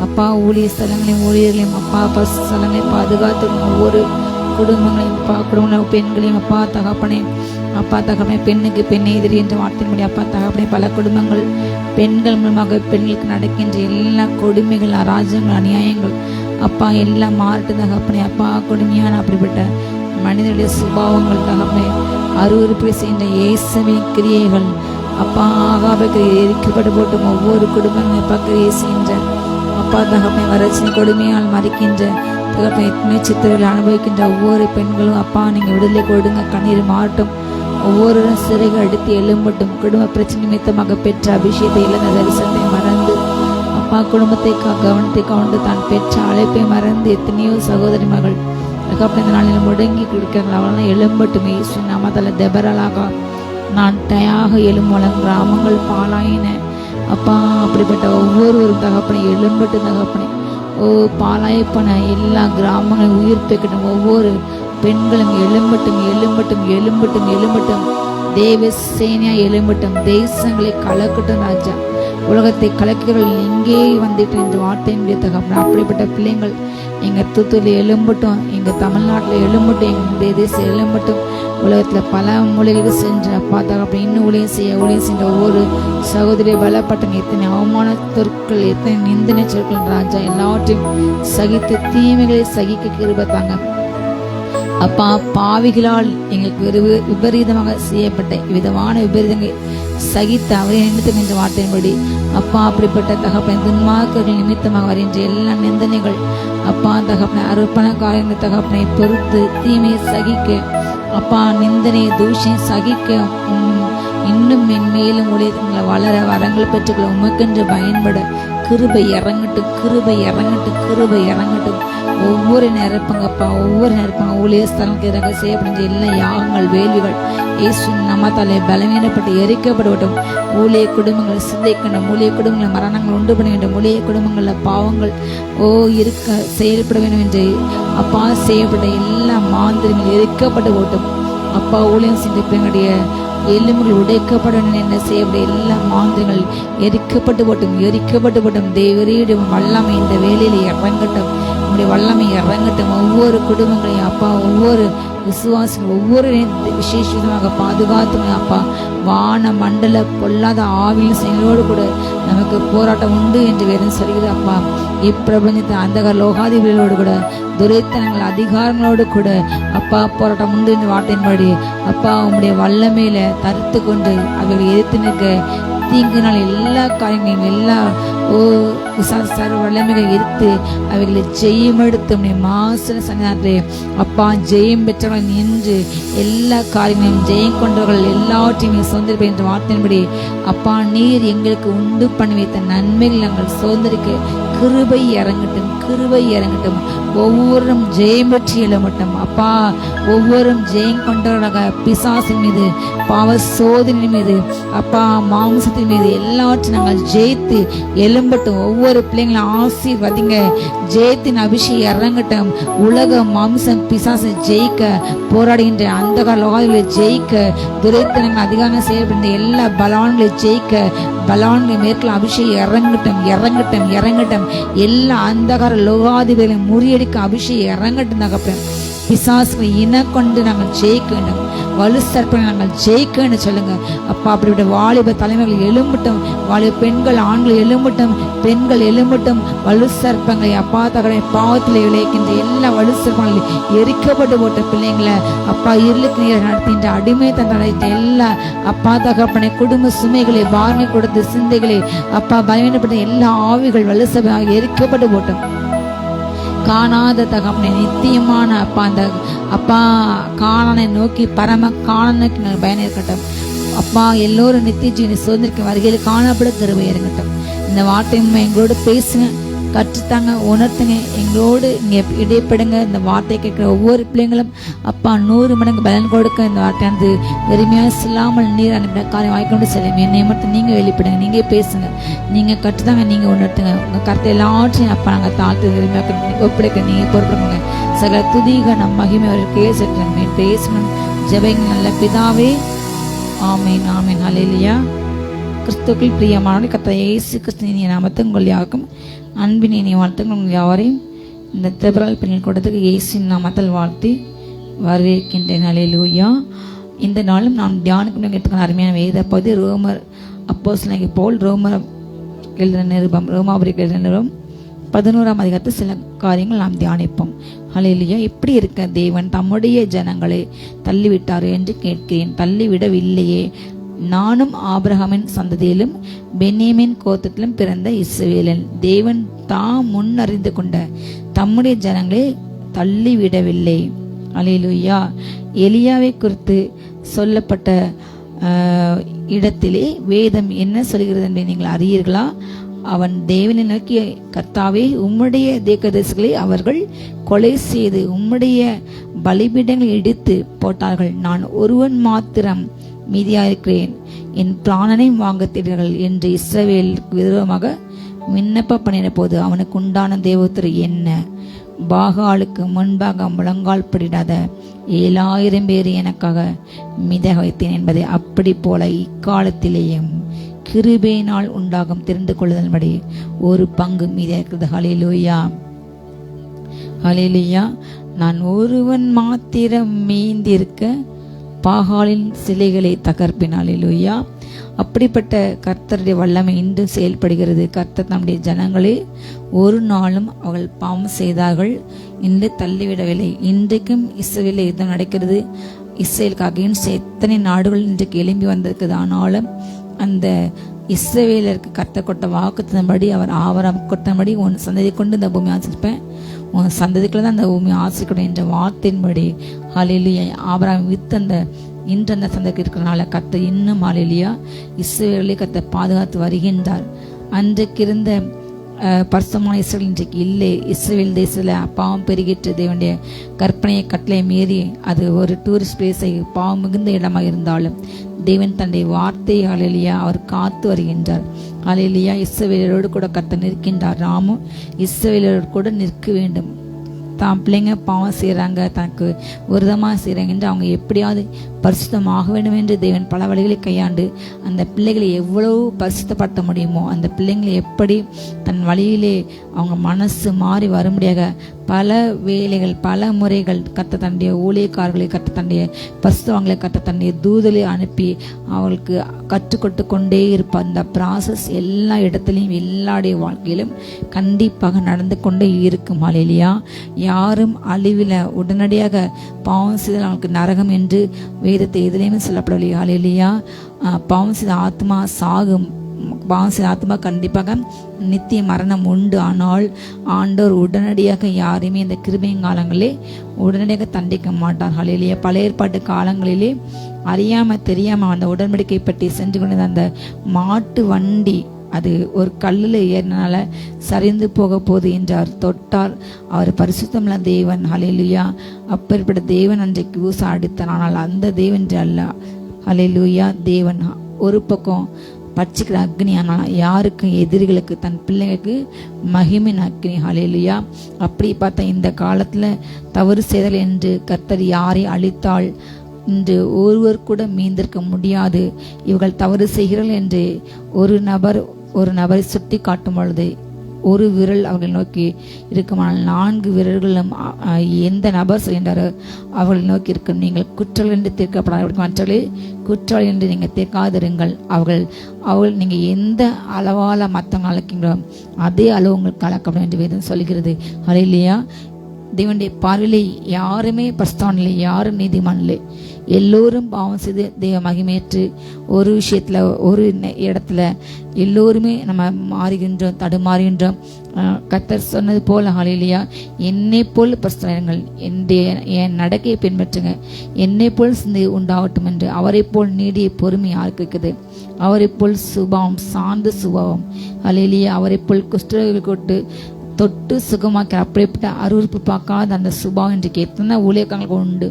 அப்பா ஊழிய ஸ்தலங்களையும், ஊழியர்களையும் அப்பா பசு ஸ்தலங்களையும் பாதுகாத்துடும். ஒவ்வொரு குடும்பங்களையும் அப்பா, குடும்ப பெண்களையும் அப்பா தகப்பனே, அப்பா தகப்பனே, பெண்ணுக்கு பெண்ணை எதிரி என்ற வார்த்தையின்படி அப்பா தகப்பனே, பல குடும்பங்கள் பெண்கள் மூலமாக பெண்களுக்கு நடக்கின்ற எல்லா கொடுமைகள், அராஜகங்கள், அநியாயங்கள் அப்பா எல்லாம் மாறட்டு தகப்பனே. அப்பா கொடுமையான அப்படிப்பட்ட மனிதனுடைய சுபாவங்கள் தகப்பனே, அருவருப்பை செய்கின்ற இயேசுவின் கிரியைகள் அப்பா ஆகாப கிரியை எரிக்கப்பட்டு போட்டும். ஒவ்வொரு குடும்பங்களும் அப்பா கிரியை செய்கின்ற அப்பா தகப்பனை, வறட்சி கொடுமையால் மறிக்கின்ற தகப்பனை, எத்தனை சித்திரங்களை அனுபவிக்கின்ற ஒவ்வொரு பெண்களும் அப்பா நீங்கள் விடுதலை கொடுங்க. கண்ணீர் மாட்டும். ஒவ்வொருவரும் சிறைகள் அடித்து எழும்பட்டும். குடும்ப பிரச்சனை நிமித்தமாக பெற்ற அபிஷேகத்தை இழந்த தரிசனத்தை மறந்து அப்பா குடும்பத்தை கவனத்தை கவனித்து தான் பெற்ற அழைப்பை மறந்து எத்தனையோ சகோதரி மகள் அதுக்கப்புறம் இந்த நாளில் முடங்கி இருக்கிறார்கள். அவரெல்லாம் எழும்பட்டும். இயேசு நாமத்தால தெபரலாக நான் தயாக எழும்பலம் கிராமங்கள் பாலாயின அப்பா. அப்படிப்பட்ட ஒவ்வொருவரும் தகப்பனை எழும்பட்டு தகப்பனை. பாலாயப்பன எல்லா கிராமங்களையும் உயிர்ப்பிக்கட்டும். ஒவ்வொரு பெண்களும் எழும்பட்டும், எழும்பட்டும், எழும்பட்டும், எழும்பட்டும். தேவ சேனையா எழும்பட்டும். தேசங்களை கலக்கட்டும் ராஜா. உலகத்தை கலக்கிறவர்கள் எங்கே வந்துட்டு இந்த வார்த்தையினுடைய தகப்பன. அப்படிப்பட்ட பிள்ளைங்கள் எங்கள் தூத்துக்குடியில் எழும்பட்டும், எங்கள் தமிழ்நாட்டில் எழும்பட்டும், எங்கள் தேசம் எழும்பட்டும். உலகத்தில் பல மூலைகளுக்கு சென்று அப்பா தகப்பன இன்னும் ஊழியம் சென்ற ஒவ்வொரு சகோதரியை பலப்பட்டங்க. எத்தனை அவமான சொற்கள், எத்தனை நிந்தனை சொற்கள் ராஜா, எல்லாவற்றையும் சகித்து தீமைகளை சகிக்க கிருபை தாங்க அப்பா. பாவிகளால் எங்களுக்கு விபரீதமாக செய்யப்பட்ட விதமான விபரீதங்களை சகித்து அவரை நிமித்தம் என்ற வார்த்தையின்படி அப்பா அப்படிப்பட்ட தகப்பனை துன்மார்க்கர்கள் நிமித்தமாக வருகின்ற எல்லா நிந்தனைகள் அப்பா தகப்பனை, அர்ப்பண காரியங்கள் தகப்பனை பொறுத்து தீமையை சகிக்க அப்பா, நிந்தனை தூஷியை சகிக்க இன்னும் மென்மேலும் ஊழியர்களை வளர வரங்கள் பெற்றுக்கொள்ள உமக்கென்று பயன்பட கிருபை இறங்கட்டும், கிருபை இறங்கட்டும், கிருபை இறங்கட்டும். ஒவ்வொரு நிரப்பங்கப்பா, ஒவ்வொரு நிரப்பங்க ஊழிய ஸ்தலங்களுக்கு எதிராக செய்யப்படுகின்ற எல்லா யாகங்கள், வேள்விகள் இயேசு நாமத்தாலே பலவீனப்பட்டு எரிக்கப்படட்டும். ஊழிய குடும்பங்கள் சிதைக்கணும், ஊழிய குடும்பங்கள் மரணங்கள் உண்டு பண்ண வேண்டும், ஊழிய குடும்பங்களில் பாவங்கள் இருக்க செயல்பட வேண்டும் என்று அப்பா செய்யப்பட்ட எல்லா மாந்திரங்கள் எரிக்கப்பட்டு போட்டும் அப்பா. ஊழியம் செஞ்ச பெண்களுடைய எலும்புகள் உடைக்கப்பட என்ன செய்யப்பட்ட எல்லா மாந்திரங்கள் எரிக்கப்பட்டு போட்டும், எரிக்கப்பட்டு போட்டும். தேவரீடும் வல்லமை இந்த வேலையில் இறங்கட்டும், நம்முடைய வல்லமை இறங்கட்டும். ஒவ்வொரு குடும்பங்களையும் அப்பா, ஒவ்வொரு விசுவாசிகள் ஒவ்வொரு விசேஷமாக பாதுகாத்துங்க அப்பா. வான மண்டல பொல்லாத ஆவியில் செயலோடு கூட நமக்கு போராட்டம் உண்டு என்று வேதம் சொல்கிறது அப்பா. இப்பிரபஞ்சத்தின் அந்தகார லோகாதிபதிகளோடு கூட துரைத்தனங்கள் அதிகாரங்களோடு கூட அப்பா போராட்டம் உண்டு என்று வார்த்தையின்படி அப்பா உம்முடைய வல்லமையில தடுத்து கொண்டு அவர்களை எதிர்த்து நிற்க தீங்கினால் எல்லா காரியங்களையும் எல்லா விசார வல்லமைகளை எதிர்த்து அவைகளை ஜெயம் எடுத்து மாசன சன்னிதானத்திலே அப்பா ஜெயம் பெற்றவர்கள் நின்று எல்லா காரியங்களையும் ஜெயம் கொண்டவர்கள் எல்லாவற்றையும் சுதந்திரிப்பேன் என்ற வார்த்தையின்படி அப்பா நீர் எங்களுக்கு உண்டு பண்ணி வைத்த நன்மைகள் நாங்கள் சுதந்திரிக்க கிருபை இறங்கட்டும், கிருபை இறங்கட்டும். ஒவ்வொருவரும் ஜெயம் பெற்று எழமட்டும் அப்பா. ஒவ்வொரும் ஜெயம் கொண்டவர்களாக பிசாசின் மீது, பாவ சோதனை மீது, அப்பா மாம்சத்தின் மீது எல்லாவற்றையும் நாங்கள் ஜெயித்து எழும்பட்டும். ஒவ்வொரு பிள்ளைங்களும் ஆசீர்வதிங்க. ஜெயத்தின் அபிஷேகம் இறங்கட்டும். உலக மாம்சம் பிசாசை ஜெயிக்க போராடுகின்ற அந்த லோகாதிகளை ஜெயிக்க, துரைத்தனங்கள் அதிகாரம் செயல்படுகின்ற எல்லா பலவான்களை ஜெயிக்க, பலவான்களை மேற்கொள்ள அபிஷேகம் இறங்கட்டும், இறங்கட்டும், இறங்கட்டும். எல்லா அந்தகார லோகாதிபதிகளை முறியடிக்க அபிஷேகம் இறங்கட்டும் தகப்பன். பிசாசுகளை இன கொண்டு நாங்கள் ஜெயிக்க வேண்டும். வலு சர்ப்பனை நாங்கள் ஜெயிக்க வேண்டும் சொல்லுங்க அப்பா. அப்படிப்பட்ட வாலிப தலைமைகள் எழும்பட்டும், வாலிப பெண்கள் ஆண்கள் எழும்பட்டும், பெண்கள் எழும்பட்டும். வலு சர்ப்பங்களை அப்பா தகவலை பாவத்தில் விளைக்கின்ற எல்லா வலு சர்ப்பங்களை எரிக்கப்பட்டு போட்ட பிள்ளைங்களை அப்பா இருளுக்கு நீர் நடத்தின்ற அடிமை தந்த எல்லா அப்பா தகப்பனை குடும்ப சுமைகளை வார்மை கொடுத்து சிந்தைகளை அப்பா பயணப்பட்ட எல்லா ஆவிகள் வலு சர்ப்பமாக எரிக்கப்பட்டு போட்டோம். காணாத தகப்பனை நித்தியமான அப்பா அந்த அப்பா காணனை நோக்கி பரம காணனுக்கு பயணம் இருக்கட்டும் அப்பா. எல்லோரும் நித்திய ஜீவனை சுதந்திரிக்க வருகையில் காணப்பட கிருபை இறங்கட்டும். இந்த வார்த்தை எங்களோடு பேசுங்க, கற்றுத்தாங்க, உணர்த்துங்க, எங்களோடு இங்கே இடைப்படுங்க. இந்த வார்த்தை கேட்குற ஒவ்வொரு பிள்ளைங்களும் அப்பா 100 மடங்கு பலன் கொடுக்க இந்த வார்த்தையானது வெறுமையாக சொல்லாமல் நீர் அனுப்பின காரியம் வாய்க்கொண்டு செல்லும். என்னை மட்டும் நீங்கள் வெளிப்படுங்க, நீங்கள் பேசுங்க, நீங்கள் கற்றுத்தாங்க, நீங்கள் உணர்த்துங்க. உங்கள் கருத்தை எல்லாவற்றையும் அப்பா நாங்கள் தாழ்த்து வெறுமையாக ஒப்படைக்க நீங்கள் பொறுப்படுங்க. சகல துதிக நம் மகிமை அவர்களுக்கே சென்று பேசணும். ஜெபங்கள் நல்ல பிதாவே, ஆமீன், ஆமீன், ஹல்லேலூயா. கிறிஸ்துவுக்குள் பிரியமான கர்த்தர் இயேசு கிறிஸ்துவின் நாமத்தில் உங்கள் யாருக்கும் அன்பினை நீ வாழ்த்துங்கள். உங்கள் யாவரையும் இந்த திபரால் பெண்கள் கூட்டத்துக்கு இயேசுவின் நாமத்தில் வாழ்த்தி வரவேற்கின்றேன். ஹல்லேலூயா. இந்த நாளும் நாம் தியானிக்கும் எடுத்துக்கிற அருமையான வேத பகுதி ரோமர் அப்போஸ்தலனாகிய பவுல் ரோமர் எழுதின நிருபம், ரோமாபுரிக்கு எழுதின நிருபம் 11ஆம் அதிகாரத்தில் சில காரியங்கள் நாம் தியானிப்போம். ஹல்லேலூயா. இப்படி இருக்க தேவன் தம்முடைய ஜனங்களை தள்ளிவிட்டார் என்று கேட்கிறேன். தள்ளிவிடவில்லையே, நானும் ஆபிரகாமின் சந்ததியிலும் பென்யமீன் கோத்திரத்திலும் பிறந்த இஸ்ரவேலன். தேவன் தாம் முன்னறிந்து கொண்ட தம்முடைய ஜனங்களை தள்ளிவிடவில்லை. அல்லேலூயா. எலியாவை குறித்து சொல்லப்பட்ட இடத்திலே வேதம் என்ன சொல்கிறது என்பதை நீங்கள் அறியீர்களா? அவன் தேவனை நோக்கி, கர்த்தாவே, உம்முடைய தீர்க்கதரிசிகளை அவர்கள் கொலை செய்து உம்முடைய பலிபீடங்களை இடித்து போட்டார்கள். நான் ஒருவன் மாத்திரம் மீதியாயிருக்கிறேன், என் பிராணனை வாங்க தேடுங்கள் என்று இஸ்ரவேலுக்கு விரோதமாக விண்ணப்ப பண்ணின போது அவனுக்கு உண்டான தேவதூதர் என்ன? பாகாலுக்கு முன்பாக முழங்கால் படிடாத 7000 பேர் எனக்காக மிதக வைத்தேன் என்பதை அப்படி போல இக்காலத்திலேயும் கிருபையினால் உண்டாகும் தெரிந்து கொள்ளுதல்படி ஒரு பங்கு மீதம் இருக்கிறது. ஹல்லேலூயா, ஹல்லேலூயா. நான் ஒருவன் மாத்திரம் மீந்திருக்க பாகாலின் சிலைகளை தகர்ப்பின். ஹல்லேலூயா. அப்படிப்பட்ட கர்த்தருடைய வல்லமை இன்றும் செயல்படுகிறது. கர்த்தர் நம்முடைய ஜனங்களே ஒரு நாளும் அவர்கள் பாவம் செய்தார்கள், இன்று தள்ளிவிடவில்லை. இன்றைக்கும் இஸ்ரவேலில் யுத்தம் நடக்கிறது. இஸ்ரவேலுக்காக எத்தனை நாடுகள் இன்றைக்கு எழும்பி வந்திருக்குது. ஆனாலும் அந்த இஸ்ரவேலருக்கு கர்த்தர் கொட்ட வாக்குத்தபடி, அவர் ஆவரம் கொட்டபடி, உன் சந்ததி கொண்டு இந்த பூமி ஆசிரிப்பேன், உன் சந்ததிக்குள்ள தான் அந்த பூமி ஆசிரிக்கணும் என்ற வார்த்தையின்படி ஹல்லேலூயா ஆபிரகாம் வித்து அந்த இன்று அந்த சந்ததிக்கு இருக்கிறனால கர்த்தர் இன்னும் ஹல்லேலூயா இஸ்ரவேலை கர்த்தர் பாதுகாத்து வருகின்றார். அன்றைக்கு இருந்த பரிசுத்தமான இஸ்ரவேல் இன்றைக்கு இல்லை. இஸ்ரவேல் தேசத்தில் பாவம் பெருகிட்டு தேவனுடைய கற்பனையை கட்டளை மீறி அது ஒரு டூரிஸ்ட் பிளேஸை பாவம் மிகுந்த இடமாக இருந்தாலும் தேவன் தன்னுடைய வார்த்தை ஹல்லேலூயா அவர் காத்து வருகின்றார். ஹல்லேலூயா. இஸ்ரவேலரோடு கூட கர்த்தர் நிற்கின்றார். நாமும் இஸ்ரவேலரோடு கூட நிற்க வேண்டும். தான் பிள்ளைங்க பாவம் செய்கிறாங்க, தனக்கு விரதமாக செய்கிறாங்க என்று அவங்க எப்படியாவது பரிசுத்தமாக வேண்டும் என்று தேவன் பல வழிகளை கையாண்டு அந்த பிள்ளைகளை எவ்வளவு பரிசுத்தப்படுத்த முடியுமோ, அந்த பிள்ளைங்களை எப்படி தன் தன் வழியிலே அவங்க மனசு மாறி வரும்படியாக பல வேலைகள் பல முறைகள் கத்த தன்னுடைய ஊழியக்காரர்களை கத்த தன்னுடைய பரிசுத்தவான்களை கத்த தன்னுடைய தூதலை அனுப்பி அவளுக்கு கற்றுக்கொண்டு கொண்டே இருப்பார். இந்த ப்ராசஸ் எல்லா இடத்துலையும் எல்லாருடைய வாழ்க்கையிலும் கண்டிப்பாக நடந்து கொண்டே இருக்கும். ஹல்லேலூயா. யாரும் அழிவில் உடனடியாக பாவம் செய்தால் அவங்களுக்கு நரகம் என்று வேதத்தை எதிலையுமே சொல்லப்படவில்லை. ஹல்லேலூயா. பாவம் செய்த ஆத்மா சாகும், பாவம் செய்த ஆத்மா கண்டிப்பாக நித்திய மரணம் உண்டு. ஆனால் ஆண்டவர் உடனடியாக யாரையுமே இந்த கிருபைங்காலங்களே உடனடியாக தண்டிக்க மாட்டார். ஹல்லேலூயா. பழைய ஏற்பாட்டு காலங்களிலே அறியாம தெரியாம அந்த உடன்படிக்கை பற்றி சென்று கொண்டிருந்த அந்த மாட்டு வண்டி அது ஒரு கல்லில் ஏறினால சரிந்து போக போகுது என்றார். தொட்டார் அவர் பரிசுத்தமுள்ள தேவன். ஹல்லேலூயா. அப்பேற்பட்ட தேவன் அன்றைக்கு ஊசா அடித்தார். ஆனால் அந்த தேவன் அல்ல. ஹல்லேலூயா. தேவன் ஒரு பக்கம் பட்சிக்கிற அக்னி, ஆனால் யாருக்கு? எதிரிகளுக்கு, தன் பிள்ளைகளுக்கு மகிமின் அக்னி. ஹல்லேலூயா. அப்படி பார்த்தா இந்த காலத்தில் தவறு செய்தல் என்று கர்த்தர் யாரை அழித்தாள் இன்று ஒருவர் கூட மீந்திருக்க முடியாது. இவர்கள் தவறு செய்கிறார்கள் என்று ஒரு நபரை சுட்டி காட்டும் பொழுது ஒரு விரல் அவர்கள் நோக்கி இருக்குமானால் 4 விரல்களும் எந்த நபர் செய்கின்றாரோ அவர்களை நோக்கி இருக்கும். நீங்கள் குற்றங்கள் என்று தீர்க்கப்படாத மற்றவர்களே குற்றவாளி என்று நீங்கள் தீர்க்காதிருங்கள். அவர்கள் நீங்கள் எந்த அளவால் மற்றவங்க அழைக்கின்றோ அதே அளவு உங்களுக்கு அளக்கப்படும் என்று வேதம் சொல்கிறது. ஹல்லேலூயா. தேவனுடைய பார்வையிலே யாருமே பரிசுத்தவான் இல்லை, யாரும் நீதிமான் இல்லை. எல்லோரும் பாவம் செய்து தெய்வ மகிமையற்று ஒரு விஷயத்துல ஒரு இடத்துல எல்லோருமே நம்ம மாறுகின்றோம், தடுமாறுகின்றோம். கர்த்தர் சொன்னது போல ஹல்லேலூயா, என்னை போல் பரிசுத்தவான்கள், என் நடக்கையை பின்பற்றுங்க, என்னை போல் சிந்தை உண்டாகட்டும் என்று. அவரை போல் நீடிய பொறுமை யாருக்கு இருக்குது? அவரை போல் சுபாவம், சார்ந்த சுபாவம். ஹல்லேலூயா. அவரை போல் குஷ்டரோகிகள் கொட்டு தொட்டு சுகமாக்கிற அப்படிப்பட்ட அருவருப்பு பார்க்காத அந்த சுபாவம் இன்றைக்கு எத்தனை ஊழியக்காரங்களுக்கு உண்டு.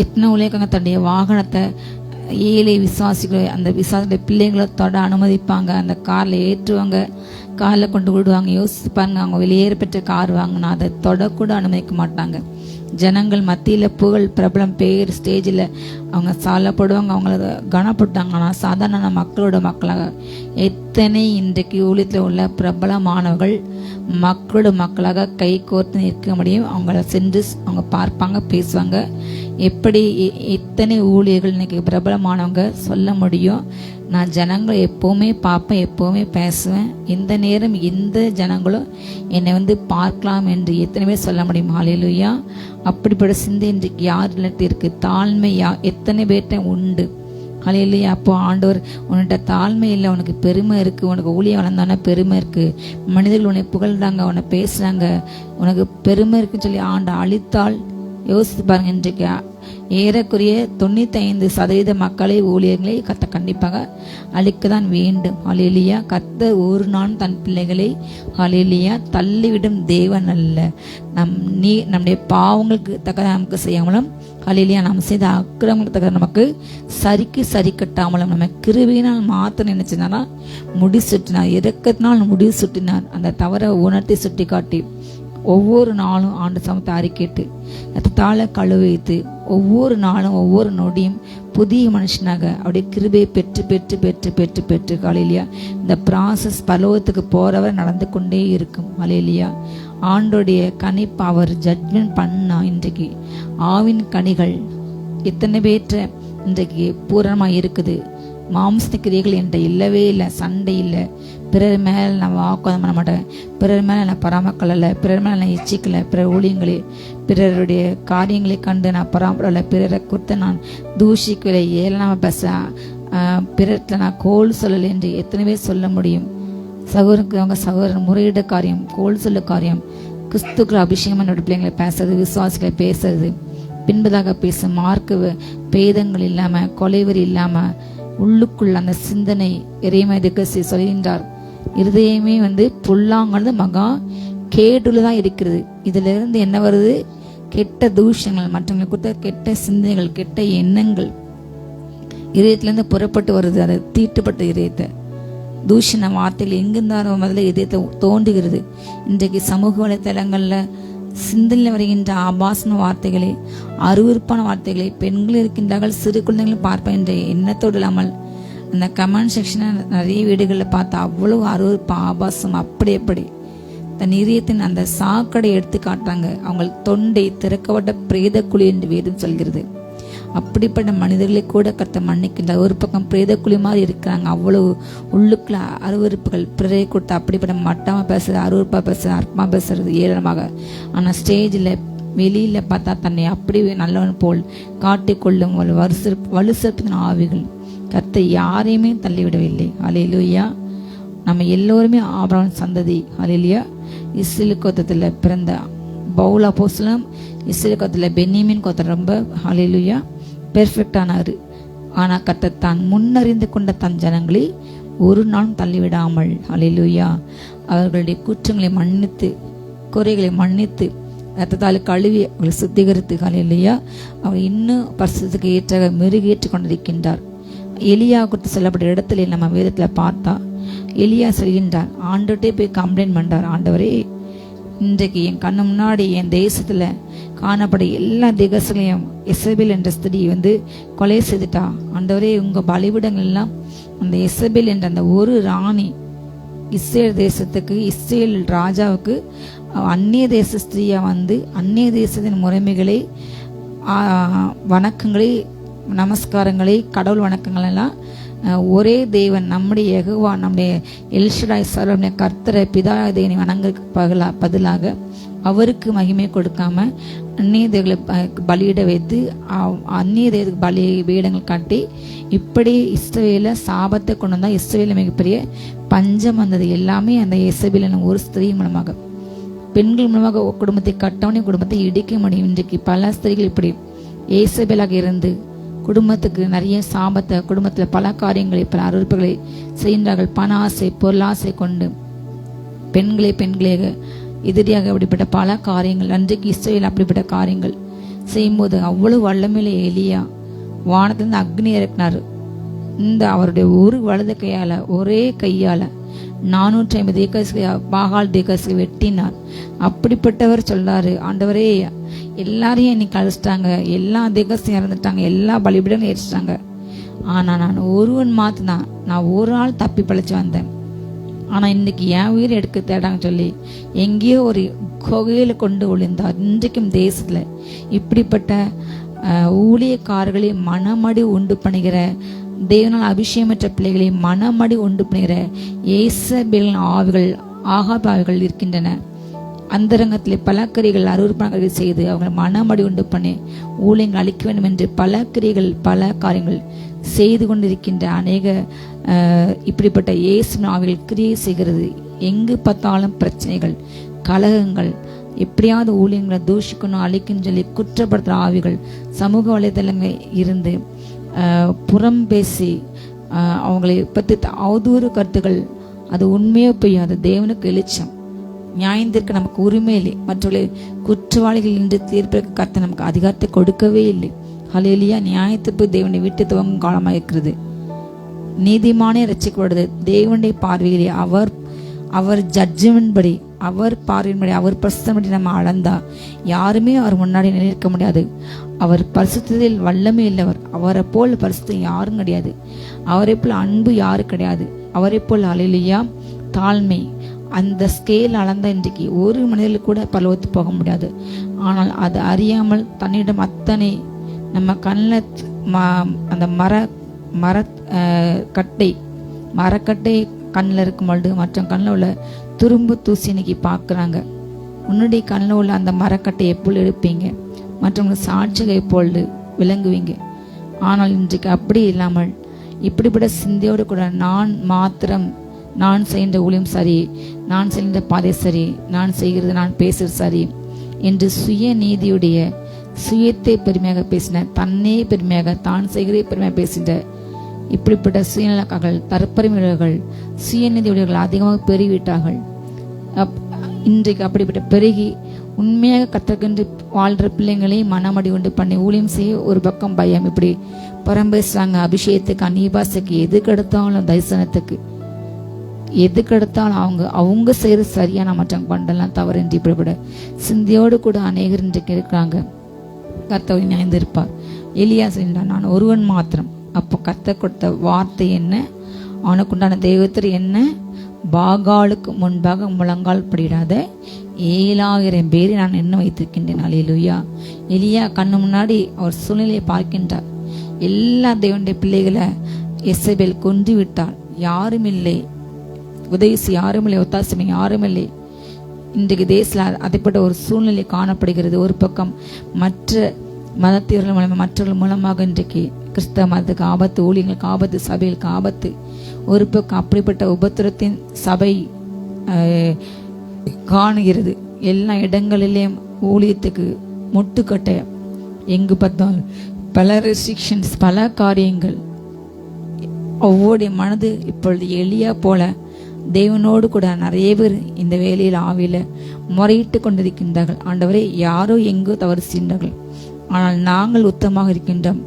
எத்தனை ஊழியக்காரங்க தன்னுடைய வாகனத்தை ஏழை விசுவாசிகளை அந்த விசுவாசிகளை பிள்ளைங்களை தொட அனுமதிப்பாங்க, அந்த காரில் ஏற்றுவாங்க, காரில் கொண்டு விடுவாங்க. யோசிப்பாங்க, அவங்க வெளியேற பெற்ற கார் வாங்கினா அதை தொடக்கூட அனுமதிக்க மாட்டாங்க. ஜனங்கள் மத்தியில் புகழ் பிரபலம் பேர் ஸ்டேஜில் அவங்க சாலப்படுவாங்க, அவங்கள கனப்பட்டாங்க. ஆனால் சாதாரண மக்களோட மக்களாக எத்தனை இன்றைக்கு ஊழியத்தில் உள்ள பிரபலமானவர்கள் மக்களோட மக்களாக கை கோர்த்து நிற்க முடியும். அவங்கள சென்று அவங்க பார்ப்பாங்க, பேசுவாங்க. எப்படி எத்தனை ஊழியர்கள் இன்னைக்கு பிரபலமானவங்க சொல்ல முடியும்? நான் ஜனங்களை எப்போவுமே பார்ப்பேன், எப்போவுமே பேசுவேன், இந்த நேரம் எந்த ஜனங்களும் என்னை பார்க்கலாம் என்று எத்தனை பேர் சொல்ல முடியும்? ஹல்லேலூயா. அப்படிப்பட்ட சிந்தை இன்றைக்கு யார் இருக்கு? தாழ்மை எத்தனை பேர்ட்ட உண்டு? ஹல்லேலூயா. அப்போ ஆண்டவர் உன்கிட்ட தாழ்மை இல்லை, உனக்கு பெருமை இருக்குது, உனக்கு ஊழியம் வளர்ந்தானே பெருமை இருக்குது, மனிதர்கள் உன்னை புகழ்றாங்க, உன்னை பேசுகிறாங்க, உனக்கு பெருமை இருக்குன்னு சொல்லி ஆண்டை அழித்தால் யோசித்து பாருங்க. இன்றைக்கு ஏறக்குறைய 95% மக்களை ஊழியர்களை கத்த கண்டிப்பாக அழிக்கத்தான் வேண்டும். ஹல்லேலூயா. கத்த ஒரு நாள் தன் பிள்ளைகளை ஹல்லேலூயா தள்ளிவிடும் தேவன் அல்ல. நம்முடைய பாவங்களுக்கு தக்க நமக்கு செய்யாமலும் ஹல்லேலூயா நாம் செய்த அக்கிரமங்களுக்கு தக்க நமக்கு சரி கட்டாமலும் நம்ம கிருபையினால் மாத்திரம் நினைச்சதுனால முடி சுட்டினார், இரக்கத்தினால் முடி சுட்டினார். அந்த தவறை உணர்த்தி சுட்டி காட்டி ஒவ்வொரு நாளும் ஆண்டு சமத்தை அறிக்கைட்டு தாழ கழுவித்து ஒவ்வொரு நாளும் ஒவ்வொரு நொடியும் புதிய மனுஷனாக அப்படியே கிருபையை பெற்று பெற்று பெற்று பெற்று பெற்று ஹல்லேலூயா இந்த ப்ராசஸ் பரலோகத்துக்கு போறவர் நடந்து கொண்டே இருக்கும். ஹல்லேலூயா. ஆண்டோடைய கணிப்பு அவர் ஜட்மெண்ட் பண்ணா. இன்றைக்கு ஆவின் கனிகள் எத்தனை பேற்ற இன்றைக்கு பூரணமாக இருக்குது. மாம்ச கிரியைகள் என்ற இல்லவே இல்லை, சண்டை இல்லை, பிறர் மேலே நான் வாக்குவாதம் பண்ண மாட்டேன், பிறர் மேலே நான் பராமரிக்கலை, பிறர் மேலே நான் எச்சிக்கலை, பிறர் ஊழியங்களே பிறருடைய காரியங்களை கண்டு நான் பராமரிக்கலை, பிறரை குறித்து நான் தூஷிக்கலை, ஏழாம பேச பிறர்கிட்ட நான் கோல் சொல்லலை என்று எத்தனை பேர் சொல்ல முடியும்? சகோதரனுக்கு அவங்க சகோதரன் முறையிட காரியம், கோல் சொல்ல காரியம், கிறிஸ்துக்கள் அபிஷேகம் என்னோட பிள்ளைங்களை பேசுறது, விசுவாசிகளை பேசுறது, பின்பதாக பேசும் மார்க்க பேதங்கள் இல்லாமல், கொலைவரி இல்லாமல், உள்ளுக்குள்ள அந்த சிந்தனை இறைமைக்கு சொல்கின்றார். இருதயமே புல்லாங்கிறது மகா கேடுலதான் இருக்கிறது. இதுல இருந்து என்ன வருது? கெட்ட தூஷங்கள், மற்றவங்களை கொடுத்த கெட்ட சிந்தனைகள், கெட்ட எண்ணங்கள் இதயத்திலிருந்து புறப்பட்டு வருது. அதை தீட்டுப்பட்ட இதயத்தை தூஷண வார்த்தைகள் எங்கிருந்தாலும் முதல்ல இதயத்தை தோன்றுகிறது. இன்றைக்கு சமூக வலைத்தளங்கள்ல சிந்தனை வருகின்ற ஆபாசன வார்த்தைகளை, அருவருப்பான வார்த்தைகளை பெண்கள் இருக்கின்றார்கள், சிறு குழந்தைகளும் பார்ப்பேன் என்ற எண்ணத்தோடு இல்லாமல் அந்த கமெண்ட் செக்ஷனை நிறைய வீடுகளில் பார்த்தா அவ்வளோ அருவருப்பு ஆபாசம் அப்படி தன் இதயத்தின் அந்த சாக்கடை எடுத்து காட்டுறாங்க. அவங்க தொண்டை திறக்கப்பட்ட பிரேத குழி என்று வேதம் சொல்கிறது. அப்படிப்பட்ட மனிதர்களை கூட கர்த்தர் மன்னிக்கின்றார். ஒரு பக்கம் பிரேத குழி மாதிரி இருக்கிறாங்க, அவ்வளவு உள்ளுக்குள்ள அருவருப்புகள், பிறரை கொடுத்து அப்படிப்பட்ட மட்டமாக பேசுறது, அருவருப்பாக பேசுறது, அற்பமாக பேசுறது ஏளனமாக. ஆனால் ஸ்டேஜில் வெளியில் பார்த்தா தன்னை அப்படியே நல்லவன் போல் காட்டிக்கொள்ளும் வலுசற்பத்தின் ஆவிகள். கர்த்தர் யாரையுமே தள்ளிவிடவில்லை. ஹல்லேலூயா. நம்ம எல்லோருமே ஆபிரகாம் சந்ததி. ஹல்லேலூயா. இஸ்ரேல் கோத்திரத்தில் பிறந்த பவுல் அப்போஸ்தலன் இஸ்ரேல் கோத்திரத்தில் பென்யமீன் கோத்திரம் ரொம்ப ஹல்லேலூயா பெர்ஃபெக்டானாரு. ஆனால் கர்த்தர் தான் முன்னறிந்து கொண்ட தன் ஜனங்களை ஒரு நாளும் தள்ளிவிடாமல் ஹல்லேலூயா அவர்களுடைய குற்றங்களை மன்னித்து குறைகளை மன்னித்து ரத்தத்தால் கழுவி அவர்களை சுத்திகரித்து ஹல்லேலூயா அவர் இன்னும் பரிசுத்தத்துக்கு ஏற்ற மெருகேற்றி கொண்டிருக்கின்றார். எலியா குறித்து சொல்லப்பட்ட இடத்துல நம்ம வேதத்தில் பார்த்தா எலியா சொல்கின்றார், ஆண்டவர்கிட்டே போய் கம்ப்ளைண்ட் பண்றார், ஆண்டவரே இன்றைக்கு என் கண்ணு முன்னாடி என் தேசத்துல காணப்பட எல்லா திகசங்களையும் எசபேல் என்ற ஸ்திரீ கொலை செய்துட்டா. ஆண்டவரே உங்க பலிபீடங்கள் எல்லாம் அந்த எசபேல் என்ற அந்த ஒரு ராணி இஸ்ரேல் தேசத்துக்கு இஸ்ரேல் ராஜாவுக்கு அந்நிய தேச ஸ்திரீயா அந்நிய தேசத்தின் முறைமைகளை வணக்கங்களை நமஸ்காரங்களை கடவுள் வணக்கங்கள் எல்லாம் ஒரே தேவன் நம்முடைய யெகோவா நம்முடைய எல்ஷடாய் சர்வ கர்த்தரை பிதா தேவனை வணங்க பதிலாக அவருக்கு மகிமை கொடுக்காம அந்நிய தேவர்களை பலியிட வைத்து அந்நிய தேவருக்கு பலி பீடங்கள் காட்டி இப்படி இஸ்ரவேல சாபத்தை கொண்டு வந்தால் இஸ்ரவேல மிகப்பெரிய பஞ்சம் வந்தது. எல்லாமே அந்த எசபேல் ஒரு ஸ்திரீ மூலமாக பெண்கள் மூலமாக குடும்பத்தை கட்டவனே குடும்பத்தை இடிக்க முடியும். இன்றைக்கு பல ஸ்திரீகள் இப்படி ஏசபேலாக இருந்து குடும்பத்துக்கு நிறைய சாபத்தை குடும்பத்தில் பல காரியங்களை பல அருள்ப்புகளை செய்கின்றார்கள். பண ஆசை பொருளாசை கொண்டு பெண்களே எதிரியாக அப்படிப்பட்ட பல காரியங்கள் அன்றைக்கு இஸ்ரவேல் அப்படிப்பட்ட காரியங்கள் செய்யும்போது அவ்வளவு வல்லமையில எலியா வானத்திலிருந்து அக்னி இறக்கினார். அவருடைய ஒரு வலது கையால ஒரே கையால 450 ஏக்கர்ஸ் பாகால் தேக்கர்ஸ்க்கு வெட்டினார். அப்படிப்பட்டவர் சொல்றாரு, ஆண்டவரே எல்லாரையும் இன்னைக்கு அழிச்சிட்டாங்க, எல்லா தேக்கர்ஸையும் இறந்துட்டாங்க, எல்லா பலிபீடங்களும் எரிச்சிட்டாங்க, ஆனா நான் ஒருவன் மாத்தினான், நான் ஒரு ஆள் தப்பி பழிச்சு வந்தேன், ஆனா இன்னைக்கு என் உயிரை எடுக்க தேடாங்க சொல்லி எங்கேயோ ஒரு கொகையில கொண்டு ஒளிந்தார். இன்றைக்கும் தேசத்துல இப்படிப்பட்ட ஊழியக்காரர்களை மனமடி உண்டு பண்ணுகிற தேவனால் அபிஷேகமற்ற பிள்ளைகளை மனமடி உண்டு பண்ணுகிற ஏசபேல் ஆவிகள் ஆகாப் ஆவிகள் இருக்கின்றன. அந்தரங்கத்திலே பல கிரிகள் அருவருப்பான செய்து அவங்க மனமடி உண்டு பண்ணி ஊழியங்கள் அளிக்க வேண்டும் என்று பல கிரிகள் பல காரியங்கள் செய்து கொண்டிருக்கின்ற அநேக இப்படிப்பட்ட இயேசு ஆவிகள் கிரியை செய்கிறது. எங்கு பார்த்தாலும் பிரச்சனைகள் கலகங்கள், எப்படியாவது ஊழியங்களை தூஷிக்கணும் அழிக்கணும்னு சொல்லி குற்றப்படுத்துகிற ஆவிகள் சமூக வலைதளங்கள் இருந்து புறம் பேசி அவங்களை பற்றி அவதூறு கருத்துக்கள், அது உண்மையோ பொய்யோ, அது தேவனுக்கு வெளிச்சம். நியாயத்திற்கு நமக்கு உரிமை இல்லை. மற்றவர்களை குற்றவாளிகள் என்று தீர்ப்பிற்கு கர்த்தர் நமக்கு அதிகாரத்தை கொடுக்கவே இல்லை. ஹல்லேலூயா. நியாயத்திற்கு தேவனை விட்டு துவங்கும் காலமாக இருக்கிறது. நீதிமானே ரட்சிக்கப்படுது தேவனுடைய பார்வையிலே அவர் ஜட்ஜ்மெண்ட் படி அவர் பார்வையின்படி அவர் பரிசுத்தப்படி நம்ம அளந்தா யாருமே அவர் முன்னாடி நிற்க முடியாது. அவர் பரிசுத்தத்தில் வல்லமை இல்லவர். அவரை போல் பரிசுத்தம் யாரும் கிடையாது. அவரை போல் அன்பு யாரும் கிடையாது. அவரை போல் ஹல்லேலூயா தாழ்மை, அந்த ஸ்கேல் அளந்த இன்றைக்கு ஒரு மனிதர்கள் கூட பரலோகத்து போக முடியாது. ஆனால் அது அறியாமல் தன்னிடம் அத்தனை நம்ம கண்ணில் அந்த மரக்கட்டை கண்ணில் இருக்கும் பொழுது மற்ற கண்ணில் உள்ள துரும்பு தூசி இன்னைக்கு பார்க்குறாங்க. உன்னுடைய கண்ணில் உள்ள அந்த மரக்கட்டை எப்பொழுது எடுப்பீங்க, மற்றவங்க சாட்சிகளை எப்பொழுது விளங்குவீங்க. ஆனால் இன்றைக்கு அப்படி இல்லாமல் இப்படிப்பட்ட சிந்தையோடு கூட நான் செய்கின்ற ஊழியம் சரி, நான் செய்கின்ற பாதை சரி, நான் செய்கிறது நான் பேசுறது சரி என்று சுய நீதியுடைய சுயத்தை பெருமையாக பேசின, தன்னே பெருமையாக தான் செய்கிறே பெருமையாக பேசின்ற இப்படிப்பட்ட சுயநலக்காரர்கள் தற்பெருமையுடையவர்கள் சுயநிதியுடையவர்கள் அதிகமாக பெருகிவிட்டார்கள். இன்றைக்கு அப்படிப்பட்ட பெருகி உண்மையாக கற்றுக்கொண்டு வாழ்கிற பிள்ளைங்களை மனமடி உண்டு பண்ணி ஊழியம் செய்ய ஒரு பக்கம் பயம். இப்படி பரம்பேசுறாங்க அபிஷேகத்துக்கு அநீபாசைக்கு எதுக்கு எடுத்தாலும் தரிசனத்துக்கு எதுக்கு எடுத்தாலும் அவங்க செய்யறது சரியான மற்றவங்க பண்ணலாம் தவறு என்று இப்படிப்பட சிந்தையோடு கூட அநேகர் இன்றைக்கு இருக்கிறாங்க. கர்த்தர் நினைந்திருப்பார். எலியா சென்றான், நான் ஒருவன் மாத்திரம் அப்போ கர்த்தர் கொடுத்த வார்த்தை என்ன, அவனுக்குண்டான தெய்வத்தர் என்ன? பாகாலுக்கு முன்பாக முழங்கால் படிடாத 7000 பேரை நான் என்ன வைத்திருக்கின்றேன். அல்லேலூயா. எலியா கண்ணு முன்னாடி அவர் சூழ்நிலையை பார்க்கின்றார். எல்லா தேவனுடைய பிள்ளைகளை எசபேல் கொன்று விட்டார். யாரும் இல்லை, உதவி யாரும் இல்லை, ஒத்தாசமை யாரும் இல்லை. இன்றைக்கு தேசத்தில் அதைப்பட்ட ஒரு சூழ்நிலை காணப்படுகிறது. ஒரு பக்கம் மற்ற மதத்தீர்கள் மூலமாக, மற்றவர்கள் மூலமாக இன்றைக்கு கிறிஸ்தவ மதத்துக்கு ஆபத்து, ஊழியர்களுக்கு ஆபத்து, சபைகளுக்கு ஆபத்து. ஒரு பக்கம் அப்படிப்பட்ட உபத்திரத்தின் சபை காணுகிறது. எல்லா இடங்களிலேயும் ஊழியத்துக்கு முட்டுக்கட்டை, எங்கு பார்த்தாலும் பல ரெஸ்ட்ரிக்ஷன்ஸ், பல காரியங்கள். ஒவ்வொரு மனது இப்பொழுது எலியா போல தேவனோடு கூட நிறைய பேர் இந்த வேலையில் ஆவியில முறையிட்டு கொண்டிருக்கின்றார்கள். ஆண்டவரே, யாரோ எங்கோ தவறு செய்தார்கள், ஆனால் நாங்கள் உத்தமாக இருக்கின்றோம்.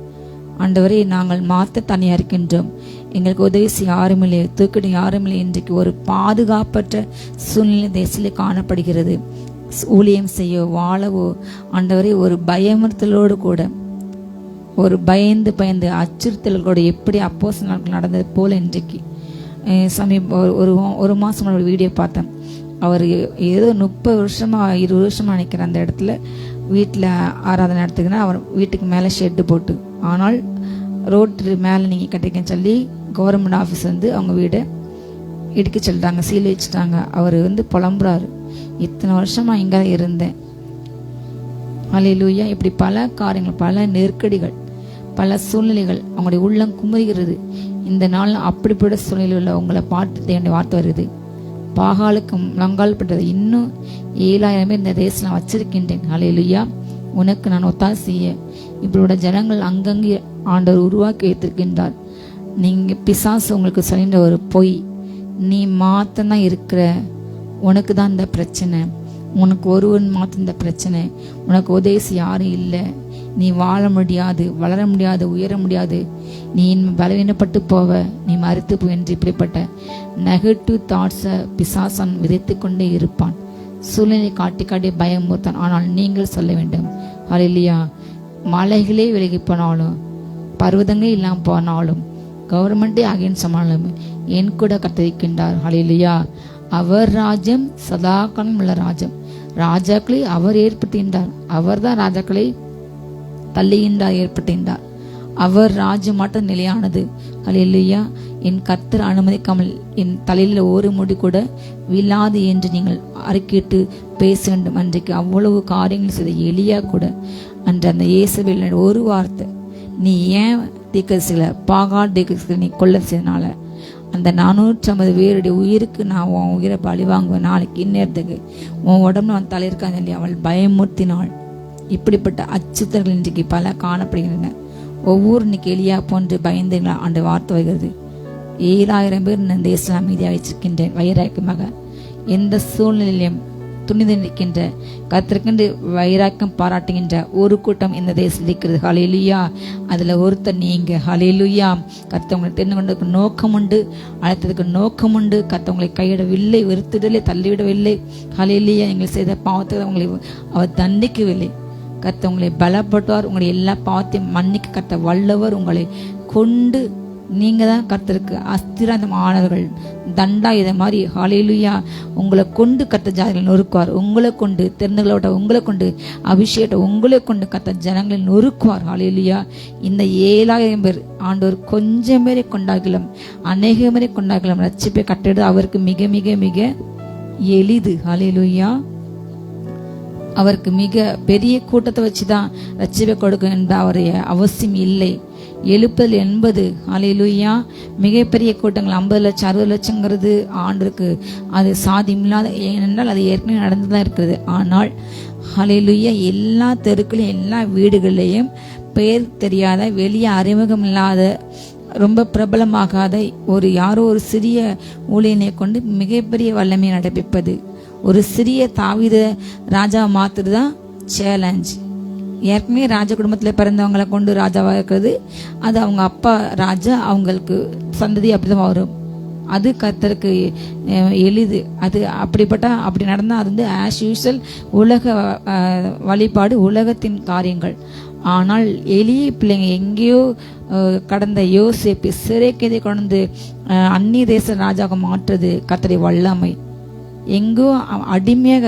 ஆண்டவரே, நாங்கள் மாற்ற தனியாக இருக்கின்றோம், எங்களுக்கு உதவி செய்ய யாருமில்லை, தூக்கிட யாருமில்லை. இன்றைக்கு ஒரு பாதுகாப்பற்ற சூழ்நிலை தேசத்தில் காணப்படுகிறது. ஊழியம் செய்ய வாழவோ ஆண்டவரே ஒரு பயமுறுத்தலோடு கூட, ஒரு பயந்து அச்சுறுத்தல்களோடு எப்படி அப்போஸ்தலர்கள் நடந்தது போல இன்றைக்கு ஒரு மாதம் ஒரு வீடியோ பார்த்தேன். அவர் ஏதோ 30 வருஷமா 20 வருஷமா நினைக்கிற அந்த இடத்துல வீட்டில் ஆராதனை நடத்துக்குன்னா அவர் வீட்டுக்கு மேலே ஷெட்டு போட்டு, ஆனால் ரோட்டு மேலே நீங்கள் கட்டிக்கன்னு சொல்லி கவர்மெண்ட் ஆஃபீஸ் வந்து அவங்க வீடை இடுக்க சொல்லிட்டாங்க, சீல் வச்சுட்டாங்க. அவர் புலம்புறாரு, இத்தனை வருஷமா இங்கே இருந்தேன். அல்லேலூயா. இப்படி பல காரியங்கள், பல நெருக்கடிகள், பல சூழ்நிலைகள் அவங்களுடைய உள்ளம் குமுறுகிறது. இந்த நாள் அப்படிப்பட்ட சூழ்நிலையில் உங்களை பார்த்து தேவனுடைய வார்த்தை வருது. பாகாலுக்கு முழங்கால் பட்டது இன்னும் 7000 பேர் இந்த தேசம் நான் வச்சிருக்கின்றேன். அல்லேலூயா. உனக்கு நான் ஒத்தாசை செய்ய இப்படியோட ஜனங்கள் அங்கங்கே ஆண்டவர் உருவாக்கி வைத்திருக்கின்றார். நீங்க பிசாசு உங்களுக்கு சொல்லின்ற ஒரு பொய், நீ மாத்ததான் இருக்கிற, உனக்கு தான் இந்த பிரச்சனை, உனக்கு ஒருவன் மாத்த இந்த பிரச்சனை, உனக்கு உதவி யாரும் இல்லை, நீ வாழ முடியாது, வளர முடியாது, உயர முடியாது, நீ பலவீனப்பட்டு போவ, நீ மறுத்து போ என்று இப்படிப்பட்ட நெகட்டிவ் தாட்ஸை பிசாசன் விதைத்து கொண்டே இருப்பான். சூழ்நிலை காட்டி காட்டி பயமுறுத்தான். ஆனால் நீங்கள் சொல்ல வேண்டும், அல்லேலூயா. மலைகளே விலகி போனாலும், பர்வதங்களே இல்லாமல் போனாலும், கவர்மெண்டே அகைன் சமாளம் என் கூட கத்திருக்கின்றார். அல்லேலூயா. அவர் ராஜ்யம் சதாகாலம் உள்ள ராஜ்யம். ராஜாக்களை அவர் ஏற்படுத்துகின்றார். அவர் தான் ராஜாக்களை தள்ளுகின்றார், ஏற்படுத்துகின்றார். அவர் ராஜ்யம் மட்டும் நிலையானது. அல்லேலூயா. என் கர்த்தர் அனுமதிக்காமல் என் தலையில் ஒரு முடி கூட விழாது என்று நீங்கள் அறிக்கையிட்டு பேச வேண்டும். அன்றைக்கு அவ்வளவு காரியங்கள் செய்த எலியா கூட அன்று அந்த இயேசுவில் ஒரு வார்த்தை, நீ ஏன் தீர்க்கதரிசிகளை பாகால் தீர்க்கதரிசிகளை நீ கொல்ல செய்தனால அந்த 450 பேருடைய உயிருக்கு நான் உன் உயிரை பழி வாங்குவேன், நாளைக்கு இந்நேரத்துக்கு உன் உடம்புல அவன் தலையிருக்கான்னு சொல்லி அவள் பயமுறுத்தினாள். இப்படிப்பட்ட அச்சுறுத்தல்கள் இன்றைக்கு பல காணப்படுகின்றன. ஒவ்வொரு இன்னைக்கு எலியா போன்று பயந்துங்களா அந்த வார்த்தை வருகிறது. 7000 பேர் இந்த தேசம் அமைதியாக வச்சிருக்கின்றேன். வைராக்கியமாக எந்த சூழ்நிலையிலும் துணிந்து நிற்கின்ற, கர்த்தருக்கென்று வைராக்கியம் பாராட்டுகின்ற ஒரு கூட்டம் இந்த தேசத்தில் இருக்கிறது. ஹல்லேலூயா. அதுல ஒருத்தர் நீங்க. ஹல்லேலூயா. கர்த்தவங்களை தெரிந்து கொண்டதுக்கு நோக்கம் உண்டு, அழைத்ததுக்கு நோக்கம் உண்டு. கர்த்தவங்களை கையிடவில்லை, வெறுத்துடலை, தள்ளிவிடவில்லை. ஹல்லேலூயா. நீங்கள் செய்த பாவத்துக்கு உங்களை அவர் தண்டிக்கவில்லை. கர்த்தவங்களை பலப்படுவார். உங்களுடைய எல்லா பாவத்தையும் மன்னிக்க கர்த்தர் வல்லவர். உங்களை கொண்டு நீங்க தான் கர்த்தருக்கு அஸ்திரமானவர்கள், தண்டா இதை மாதிரி. ஹல்லேலூயா. உங்களை கொண்டு கர்த்தர் ஜனங்களை நொறுக்குவார். உங்களை கொண்டு தெரிந்துகளோட, உங்களை கொண்டு அபிஷேகத்தை, உங்களை கொண்டு கர்த்தர் ஜனங்களை நொறுக்குவார். ஹல்லேலூயா. இந்த 7000 பேர் ஆண்டவர் கொஞ்சம் பேரை கொண்டாகலாம், அநேக பேரை கொண்டாகலாம், ரட்சிப்பை கட்டிடு அவருக்கு மிக மிக மிக எளிது. ஹல்லேலூயா. அவருக்கு மிக பெரிய கூட்டத்தை வச்சுதான் ரட்சிப்பை கொடுக்க என்ற அவருடைய அவசியம் இல்லை. 70 80 ஹல்லேலூயா. மிகப்பெரிய கூட்டங்கள் 50 லட்சம் 60 லட்சங்கிறது ஆண்டுக்கு அது சாத்தியமில்லாத, ஏனென்றால் அது ஏற்கனவே நடந்துதான் இருக்கிறது. ஆனால் ஹல்லேலூயா, எல்லா தெருக்களையும் எல்லா வீடுகளையும் பெயர் தெரியாத, வெளியே அறிமுகம் இல்லாத, ரொம்ப பிரபலமாகாத யாரோ ஒரு சிறிய ஊழியனை கொண்டு மிகப்பெரிய வல்லமையை நடப்பிப்பது, ஒரு சிறிய தாவீது ராஜாவை மாத்துறது தான் சேலஞ்ச். ஏற்கனவே ராஜ குடும்பத்தில் பிறந்தவங்களை கொண்டு ராஜாவாக இருக்கிறது, அது அவங்க அப்பா ராஜா, அவங்களுக்கு சந்ததி அப்படிதான் வரும். அது கர்த்தருக்கு எளிது. அது அப்படி நடந்தால் அது ஆஸ் யூஷுவல் உலக வழிபாடு, உலகத்தின் காரியங்கள். ஆனால் எளிய பிள்ளைங்க எங்கேயோ கடந்த யோசேப்பு சிறைக்கைதை கொண்டு அந்நிய தேச ராஜாவை மாற்றுறது கர்த்தருடைய வல்லமை. எங்கோ அடிமையாக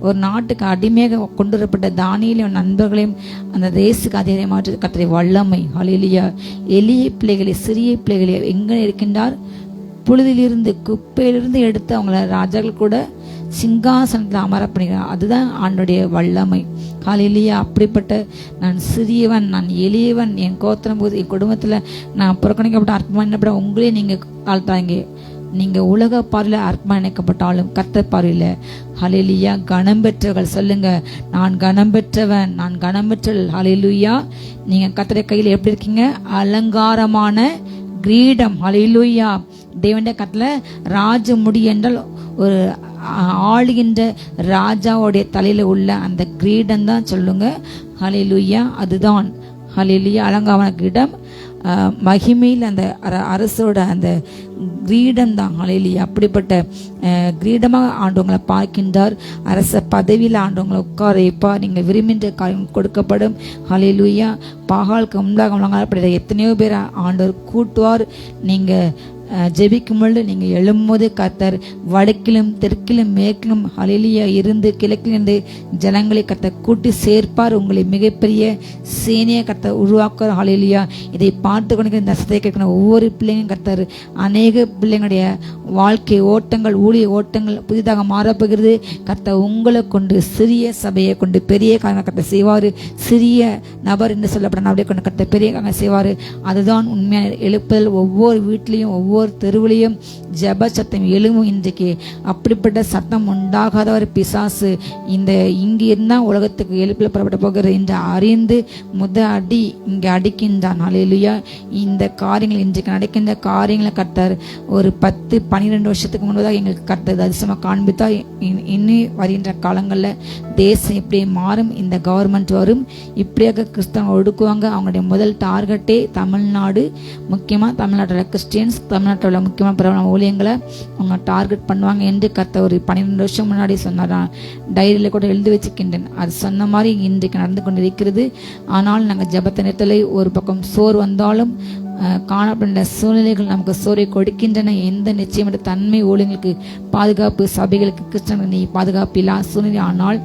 ஒரு நாட்டுக்கு அடிமையாக கொண்டு வரப்பட்ட தானியேலையும் நண்பர்களையும் அந்த தேசத்துக்கு அதிகாரி மாற்று கர்த்தருடைய வல்லமை. ஹல்லேலூயா. எளிய பிள்ளைகளை, சிறிய பிள்ளைகளை எங்கே இருக்கின்றார்? புழுதிலிருந்து, குப்பையிலிருந்து எடுத்து அவங்கள ராஜாக்கள் கூட சிங்காசனத்தில் அமர பண்ணுகிறார். அதுதான் ஆண்டோடைய வல்லமை. ஹல்லேலூயா. அப்படிப்பட்ட நான் சிறியவன், நான் எளியவன், என் கோத்திரம் போது என் குடும்பத்தில் நான் புறக்கணிக்கப்பட்ட அர்ப்பணிக்கப்பட்ட உங்களே நீங்கள் தாழ்த்தாங்க. நீங்கள் உலக பார்வையில் அர்ப்பணிக்கப்பட்டாலும் கர்த்தர் பார்வையில் ஹல்லேலூயா கனம் பெற்றவர்கள். சொல்லுங்க, நான் கனம் பெற்றவன், நான் கனம் பெற்றவள். ஹல்லேலூயா. நீங்கள் கர்த்தருடைய கையில் எப்படி இருக்கீங்க? அலங்காரமான கிரீடம். ஹல்லேலூயா. தேவனுடைய கர்த்தரில் ராஜ முடி என்றால் ஒரு ஆளுகின்ற ராஜாவுடைய தலையில உள்ள அந்த கிரீடம் தான் சொல்லுங்க. ஹல்லேலூயா. அதுதான் ஹல்லேலூயா அலங்காரமான கிரீடம். மகிமையில் அந்த அரசோட அந்த கிரீடம் தான். ஹல்லேலூயா. அப்படிப்பட்ட கிரீடமாக ஆண்டவங்களை பார்க்கின்றார். அரச பதவியில் ஆண்டவங்களை உட்கார வைப்பார். நீங்கள் விரும்பின்ற காரியம் கொடுக்கப்படும். ஹல்லேலூயா. பாகாலுக்கு முன்பாக எத்தனையோ பேர் ஆண்டவர் கூட்டுவார். நீங்கள் ஜெபிக்கும் பொழுது நீங்கள் எழும்போது கர்த்தர் வடக்கிலும் தெற்கிலும் மேற்கிலும் ஹல்லேலூயா இருந்து கிழக்கிலிருந்து ஜனங்களை கர்த்தர் கூட்டி சேர்ப்பார். உங்களை மிகப்பெரிய சேனையை கர்த்தர் உருவாக்குவார். ஹல்லேலூயா. இதை பார்த்து கொண்டு இந்த சத்தை கேட்கிற ஒவ்வொரு பிள்ளைங்களும் கர்த்தர் அநேக பிள்ளைங்களுடைய வாழ்க்கை ஓட்டங்கள், ஊழிய ஓட்டங்கள் புதிதாக மாறப்போகிறது. கர்த்தர் உங்களை கொண்டு சிறிய சபையை கொண்டு பெரிய காரணம் கர்த்தர் செய்வார். சிறிய நபர் என்று சொல்லப்பட்ட நபரை கொண்டு கர்த்தர் பெரிய காரணம் செய்வார். அதுதான் உண்மையான எழுப்புதல். ஒவ்வொரு வீட்லேயும் ஒவ்வொரு தெருவிலையும் ஜெப சத்தம் எழுவும். இன்றைக்கு அப்படிப்பட்ட சத்தம் உண்டாகாத ஒரு பிசாசு இந்த இங்கு இருந்தால் உலகத்துக்கு எழுப்பில புறப்பட போகிறது என்று அறிந்து அடி இங்கே அடிக்கின்றான். ஹல்லேலூயா. இந்த காரியங்கள் இன்றைக்கு நடக்கின்ற காரியங்களை கர்த்தர் ஒரு 10-12 வருஷத்துக்கு முன்பதாக எங்களுக்கு கர்த்தர் அதிசயமாக காண்பித்தா இன்னி வருகின்ற காலங்களில் தேசம் இப்படி மாறும். இந்த கவர்மெண்ட் வரும். இப்படியாக கிறிஸ்தவங்க ஒடுக்குவாங்க. அவங்களுடைய முதல் டார்கெட்டே தமிழ்நாடு. முக்கியமாக தமிழ்நாட்டில் கிறிஸ்டியன்ஸ், தமிழ்நாட்டில் முக்கியமாக பிரபல ஊழியங்களை அவங்க டார்கெட் பண்ணுவாங்க என்று கர்த்தர் ஒரு 12 வருஷம் முன்னாடி சொன்னார். டைரியில் கூட எழுதி வச்சுக்கின்றேன். அது சொன்ன மாதிரி இன்றைக்கு நடந்து கொண்டு இருக்கிறது. ஆனால் நாங்கள் ஜெபத்தை நிறுத்தலை. ஒரு பக்கம் சோர் வந்தாலும் காணப்படுகின்ற சூழ்நிலைகள் நமக்கு சோரை கொடுக்கின்றன. எந்த நிச்சயமற்ற தன்மை ஊழியர்களுக்கு பாதுகாப்பு, சபைகளுக்கு கிறிஸ்தவர்கள் நீ பாதுகாப்பு இல்லா சூழ்நிலை. ஆனால்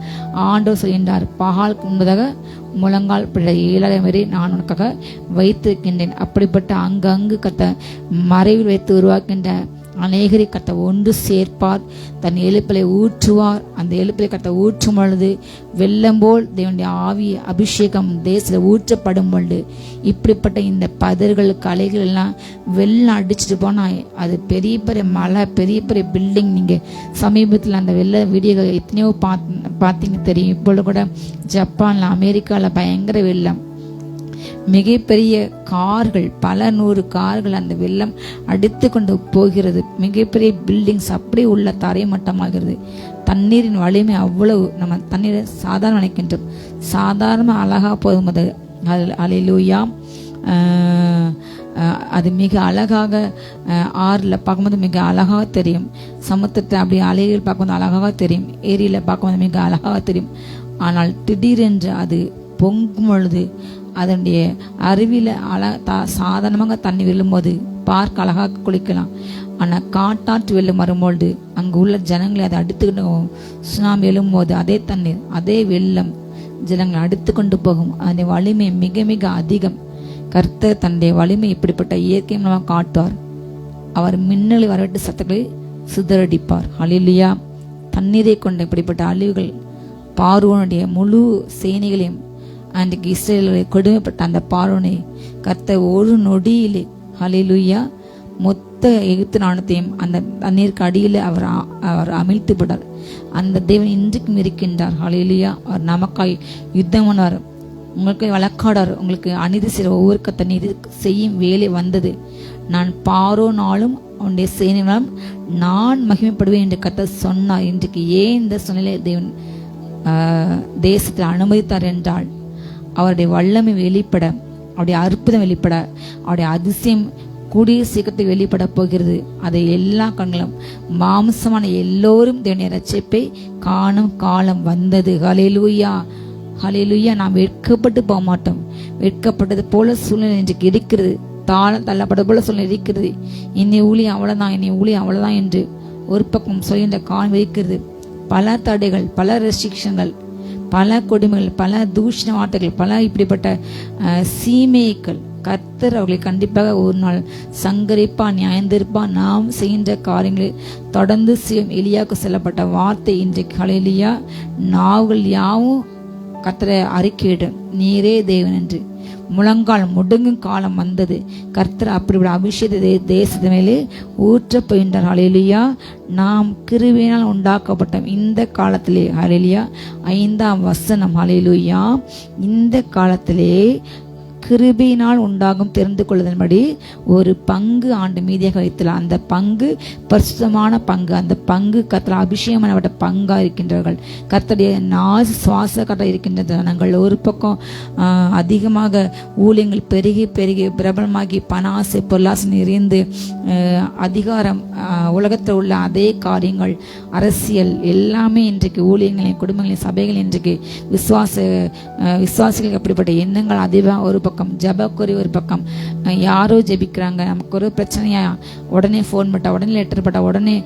ஆண்டவர் சொல்கின்றார், பகாலுக்கு முன்பதாக முழங்கால் பிள்ளை 7,000 வரை நான் உனக்காக வைத்திருக்கின்றேன். அப்படிப்பட்ட அங்கு கத்த மறைவில் வைத்து உருவாக்கின்ற அநேகரை கத்த ஒன்று சேர்ப்பார். தன் எழுப்பிலை ஊற்றுவார். அந்த எழுப்பிலை கத்த ஊற்றும் பொழுது வெள்ளம் போல் தேவனுடைய ஆவி அபிஷேகம் தேசத்தில் ஊற்றப்படும் பொழுது இப்படிப்பட்ட இந்த பதர்கள் கலைகள் எல்லாம் வெள்ளம் அடிச்சுட்டு போனால் அது பெரிய பெரிய மலை, பெரிய பெரிய பில்டிங். நீங்கள் சமீபத்தில் அந்த வெள்ள வீடியோகள் எத்தனையோ பார்த்தீங்க தெரியும். இப்பொழுது கூட ஜப்பானில், அமெரிக்காவில் பயங்கர வெள்ளம். மிகப்பெரிய கார்கள், பல 100 கார்கள் அந்த வெள்ளம் அடித்து கொண்டு போகிறது. மிகப்பெரிய பில்டிங்ஸ் அப்படியே உள்ள தரைமட்டமாகிறது. தண்ணீரின் வலிமை அவ்வளவு. நம்ம தண்ணீரை சாதாரண நினைக்கின்றோம். சாதாரண அழகா போதும். அது ஹல்லேலூயா. அது மிக அழகாக ஆறில் பார்க்கும்போது மிக அழகாக தெரியும். சமுத்திரத்தை அப்படி அலைகள் பார்க்கும்போது அழகாக தெரியும். ஏரியில் பார்க்கும்போது மிக அழகாக தெரியும். ஆனால் திடீரென்று அது பொங்கும் பொழுது அதனுடைய அருவியில் சாதாரணமாக தண்ணி விழும்போது பார்க்க அழகாக குளிக்கலாம். ஆனால் காட்டாற்று வெள்ளம் வரும்பொழுது அங்கு உள்ள ஜனங்களை அதை அடித்துக்கிட்டு சுனாமி எழும்போது அதே தண்ணீர், அதே வெள்ளம் ஜனங்களை அடித்து கொண்டு போகும். அதனுடைய வலிமை மிக மிக அதிகம். கர்த்தர் தன்னுடைய வலிமை இப்படிப்பட்ட இயற்கை மூலமாக காட்டுவார். அவர் மின்னலை வரவிட்டு சத்தங்களை சிதறடிப்பார். ஹல்லேலூயா. தண்ணீரை கொண்ட இப்படிப்பட்ட அழிவுகள் பார்வோனுடைய முழு சேனைகளையும் அன்றைக்கு இஸ்ரேலை கொடுமைப்பட்ட அந்த பார்வோனை கர்த்தர் ஒரு நொடியிலே ஹல்லேலூயா மொத்த எகிப்து நாணத்தையும் அந்த தண்ணீருக்கு அடியில் அவர் அமிழ்த்து விட்டார். அந்த தேவன் இன்றைக்கும் இருக்கின்றார். ஹல்லேலூயா. அவர் நமக்காய் யுத்தம் பண்ணுவார். உங்களுக்கு வழக்காடார். உங்களுக்கு அநீதி செய்கிற ஒவ்வொரு கத்த நீதி செய்யும் வேலை வந்தது. நான் பார்வோனாலும் அவனுடைய சேனையினாலும் நான் மகிமைப்படுவேன் என்று கத்த சொன்னார். இன்றைக்கு ஏன் இந்த சூழ்நிலை தேவன் தேசத்தில் அனுமதித்தார் என்றால் அவருடைய வல்லமை வெளிப்பட, அவருடைய அற்புதம் வெளிப்பட, அவருடைய அதிசயம் கூடிய சீக்கிரத்தில் வெளிப்பட போகிறது. அதை எல்லா கண்களும் மாம்சமான எல்லோரும் தேவனுடைய ரட்சிப்பை காணும் காலம் வந்தது. ஹல்லேலூயா, ஹல்லேலூயா. நாம் வெட்கப்பட்டு போக மாட்டோம். வெட்கப்பட்டது போல சூழ்நிலை இன்றைக்கு இருக்கிறது. தாளம் தள்ளப்பட்டது போல சூழ்நிலை இருக்கிறது. இனி ஊழியம் அவ்வளவுதான், இனி ஊழியம் அவ்வளவுதான் என்று ஒரு பக்கம் சொல்கின்ற காலம் இருக்கிறது. பல தடைகள், பல ரெஸ்ட்ரிக்ஷன்கள், பல கொடுமைகள், பல தூஷண வார்த்தைகள், பல இப்படிப்பட்ட சீமைகள். கர்த்தர் அவர்களை கண்டிப்பாக ஒரு நாள் சங்கரிப்பா, நியாயந்திருப்பா. நாம் செய்கின்ற காரியங்களை தொடர்ந்து செய்யும். எலியாவுக்கு சொல்லப்பட்ட வார்த்தை இன்றைக்கு ஹல்லேலூயா, நாவுகள் யாவும் கர்த்தரை அறிக்கையிடும், நீரே தேவன் என்று. முழங்கால் முடங்கும் காலம் வந்தது. கர்த்தர் அப்படிப்பட்ட அபிஷேகத்தை தேசத்து மேலே ஊற்ற போகின்றார். ஹல்லேலூயா. நாம் கிருபையினால் உண்டாக்கப்பட்டோம் இந்த காலத்திலே. ஹல்லேலூயா. 5ஆம் வசனம். ஹல்லேலூயா. இந்த காலத்திலே கிருபையினால் உண்டாகும் தெரிந்து கொள்வதன்படி ஒரு பங்கு ஆண்டு மீதியாக வைத்தலாம். அந்த பங்கு பரிசுத்தமான பங்கு. அந்த பங்கு கர்த்தர் அபிஷேகமான பங்கா இருக்கின்றார்கள். கர்த்தருடைய நாச சுவாச கட்ட இருக்கின்ற ஜனங்கள். ஒரு பக்கம் அதிகமாக ஊழியங்கள் பெருகி பெருகி பிரபலமாகி பணாசை பொருளாசை நிறைந்து அதிகாரம், உலகத்தில் உள்ள அதே காரியங்கள், அரசியல் எல்லாமே இன்றைக்கு ஊழியங்களையும் குடும்பங்களையும் சபைகள் இன்றைக்கு விசுவாசிகளுக்கு அப்படிப்பட்ட எண்ணங்கள் அதிகமாக. ஒரு பக்கம் ஜபக்குறி, ஒரு பக்கம் யாரோ ஜெபிக்கிறாங்க. நமக்கு ஒரு பிரச்சனையா உடனே ஃபோன் பண்ணா, உடனே லெட்டர் பண்ணா, உடனே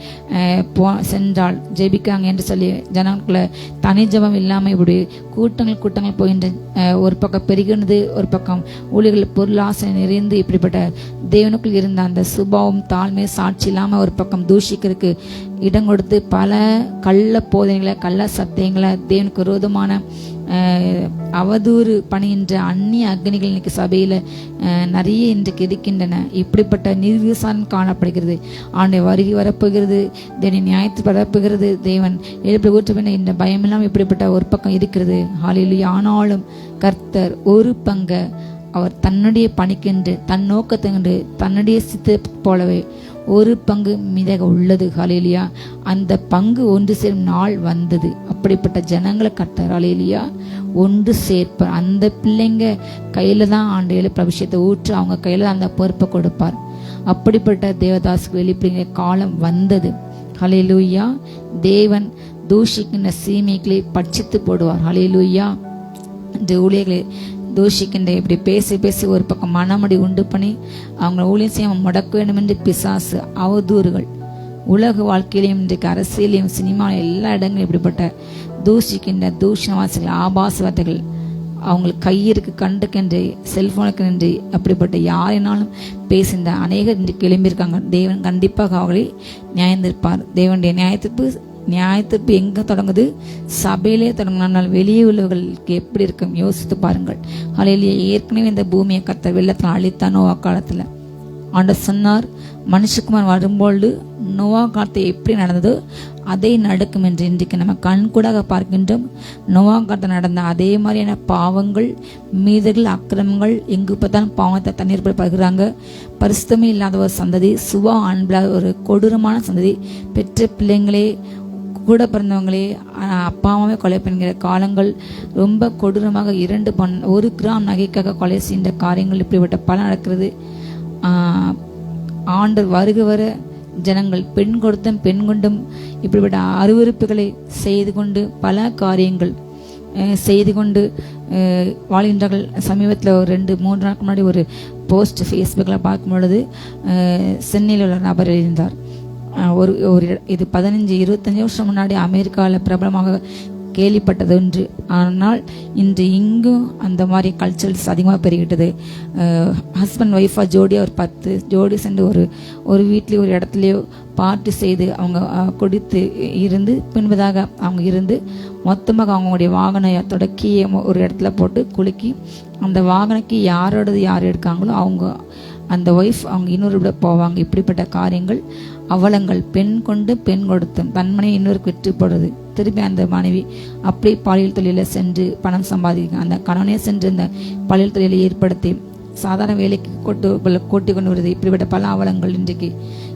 சென்றால் ஜெபிக்கிறாங்க என்று சொல்லி ஜனங்களுக்குள்ள தனி ஜபம் இல்லாமல் இப்படி கூட்டங்கள் போகின்ற ஒரு பக்கம் பெருகினது. ஒரு பக்கம் ஊழியர்கள் பொருளாசை நிறைந்து இப்படிப்பட்ட தேவனுக்குள் இருந்த அந்த சுபாவம், தாழ்மை, சாட்சி இல்லாமல் ஒரு பக்கம் தூஷிக்கிறதுக்கு இடம் கொடுத்து பல கள்ள போதனைகளை, கள்ள சத்தியங்களை, தேவனுக்கு விரோதமான அவதூறு பணிகின்ற அந்நிய அக்னிகள் இன்னைக்கு சபையில நிறைய இன்றைக்கு இருக்கின்றன. இப்படிப்பட்ட நிர்விசாரம் காணப்படுகிறது. ஆண்டை வருகை வரப்போகிறது, தேவனை நியாயத்து வரப்போகிறது, தேவன் எழுப்பி ஊற்ற இந்த பயமெல்லாம் இப்படிப்பட்ட ஒரு பக்கம் இருக்கிறது. ஹல்லேலூயா. ஆனாலும் கர்த்தர் ஒரு பங்க அவர் தன்னுடைய பணிக்கென்று, தன் நோக்கத்துக்கென்று, தன்னுடைய சித்த போலவே ஒரு பங்கு மீதாக உள்ளது. ஹல்லேலூயா. அந்த பங்கு ஒன்று சேரும் நாள் வந்தது. அப்படிப்பட்ட ஜனங்களை கர்த்தர் ஹல்லேலூயா ஒன்று சேர்ப்பார். அந்த பிள்ளைங்க கையில தான் ஆண்டு அபிஷேகத்தை ஊற்று, அவங்க கையில தான் அந்த பொறுப்பை கொடுப்பார். அப்படிப்பட்ட தேவதாசுக்கு வெளிப்படுகிற காலம் வந்தது. ஹல்லேலூயா. தேவன் தூஷிக்கின்ற சீமைகளை பட்சித்து போடுவார். ஹல்லேலூயா. இந்த ஊழியர்களை தூஷிக்கின்ற இப்படி பேசி ஒரு பக்கம் மனமடி உண்டு பண்ணி அவங்க ஊழியம் செய்ய முடக்க வேண்டும் என்று பிசாசு அவதூறுகள். உலக வாழ்க்கையிலையும் இன்றைக்கு அரசியலையும் சினிமாவிலும் எல்லா இடங்களும் இப்படிப்பட்ட தூஷிக்கின்ற தூஷணவாசிகள், ஆபாச வார்த்தைகள், அவங்களுக்கு கையிற்கு கண்டுக்கென்று, செல்போனுக்கு நின்று அப்படிப்பட்ட யாரினாலும் பேசிந்த அநேகர் இன்றைக்கு எழும்பியிருக்காங்க. தேவன் கண்டிப்பாக அவர்களை நியாயந்திருப்பார். தேவனுடைய நியாயத்திற்பு எங்க தொடங்குது? சபையிலே தொடங்கினால் வெளியே உள்ளவர்களுக்கு எப்படி இருக்கும் யோசித்து பாருங்கள். ஹல்லேலூயா. ஏற்கனவே இந்த பூமியை கர்த்தர் வெள்ளத்தில் அழித்தான் நோவா காலத்துல. ஆண்டவர் சொன்னார், மனுஷகுமார் வரும்பொழுது நோவா காலத்தை எப்படி நடந்ததோ அதை நடக்கும் என்று இன்றைக்கு நம்ம கண்கூடாக பார்க்கின்றோம். நோவா காலத்தில் நடந்த அதே மாதிரியான பாவங்கள், மீதுகள், அக்கிரமங்கள், எங்கு பார்த்தாலும் பாவத்தை தண்ணீர் படுகிறாங்க. பரிசுத்தமே இல்லாத ஒரு சந்ததி, சுபா அன்பில்லாத ஒரு கொடூரமான சந்ததி, பெற்ற பிள்ளைங்களே, கூட பிறந்தவங்களே அப்பா அம்மாவே கொலை பண்ணுகிற காலங்கள் ரொம்ப கொடூரமாக. 1 கிராம் நகைக்காக கொலை செய்கின்ற காரியங்கள் இப்படிப்பட்ட பல நடக்கிறது. ஆண்டவர் வருக வர ஜனங்கள் பெண் கொடுத்தும் பெண் கொண்டும் இப்படிப்பட்ட அருவருப்புகளை செய்து கொண்டு பல காரியங்கள் செய்து கொண்டு வாழ்கின்றார்கள். சமீபத்தில் ஒரு 2-3 நாளுக்கு முன்னாடி ஒரு போஸ்ட் ஃபேஸ்புக்கில் பார்க்கும் பொழுது சென்னையில் உள்ள நபர் இருந்தார். ஒரு இது 15-25 வருஷம் முன்னாடி அமெரிக்காவில் பிரபலமாக கேள்விப்பட்டது ஒன்று. ஆனால் இன்று இங்கும் அந்த மாதிரி கல்ச்சர்ஸ் அதிகமாக பெருகிட்டது. ஹஸ்பண்ட் ஒய்ஃபா ஜோடியாக ஒரு 10 ஜோடி சென்று ஒரு வீட்லேயோ ஒரு இடத்துலையோ பார்ட்டி செய்து அவங்க கொடுத்து இருந்து பின்பதாக அவங்க இருந்து மொத்தமாக அவங்களுடைய வாகன தொடக்கி ஒரு இடத்துல போட்டு குலுக்கி அந்த வாகனக்கு யாரோடது யார் எடுக்காங்களோ அவங்க அந்த ஒய்ஃப் அவங்க இன்னொரு விட போவாங்க. இப்படிப்பட்ட காரியங்கள், அவலங்கள், பெண் கொண்டு பெண் கொடுத்தும் தன்மனை இன்னொருக்கு விட்டு போடுறது, திருப்பி அந்த மனைவி அப்படி பாலியல் தொழில சென்று பணம் சம்பாதிக்க, அந்த கணவனே சென்று இந்த பாலியல் தொழிலை ஏற்படுத்தி சாதாரண வேலைக்கு கூட்டி கொண்டு வருது. இப்படிப்பட்ட பல அவலங்கள் இன்றைக்கு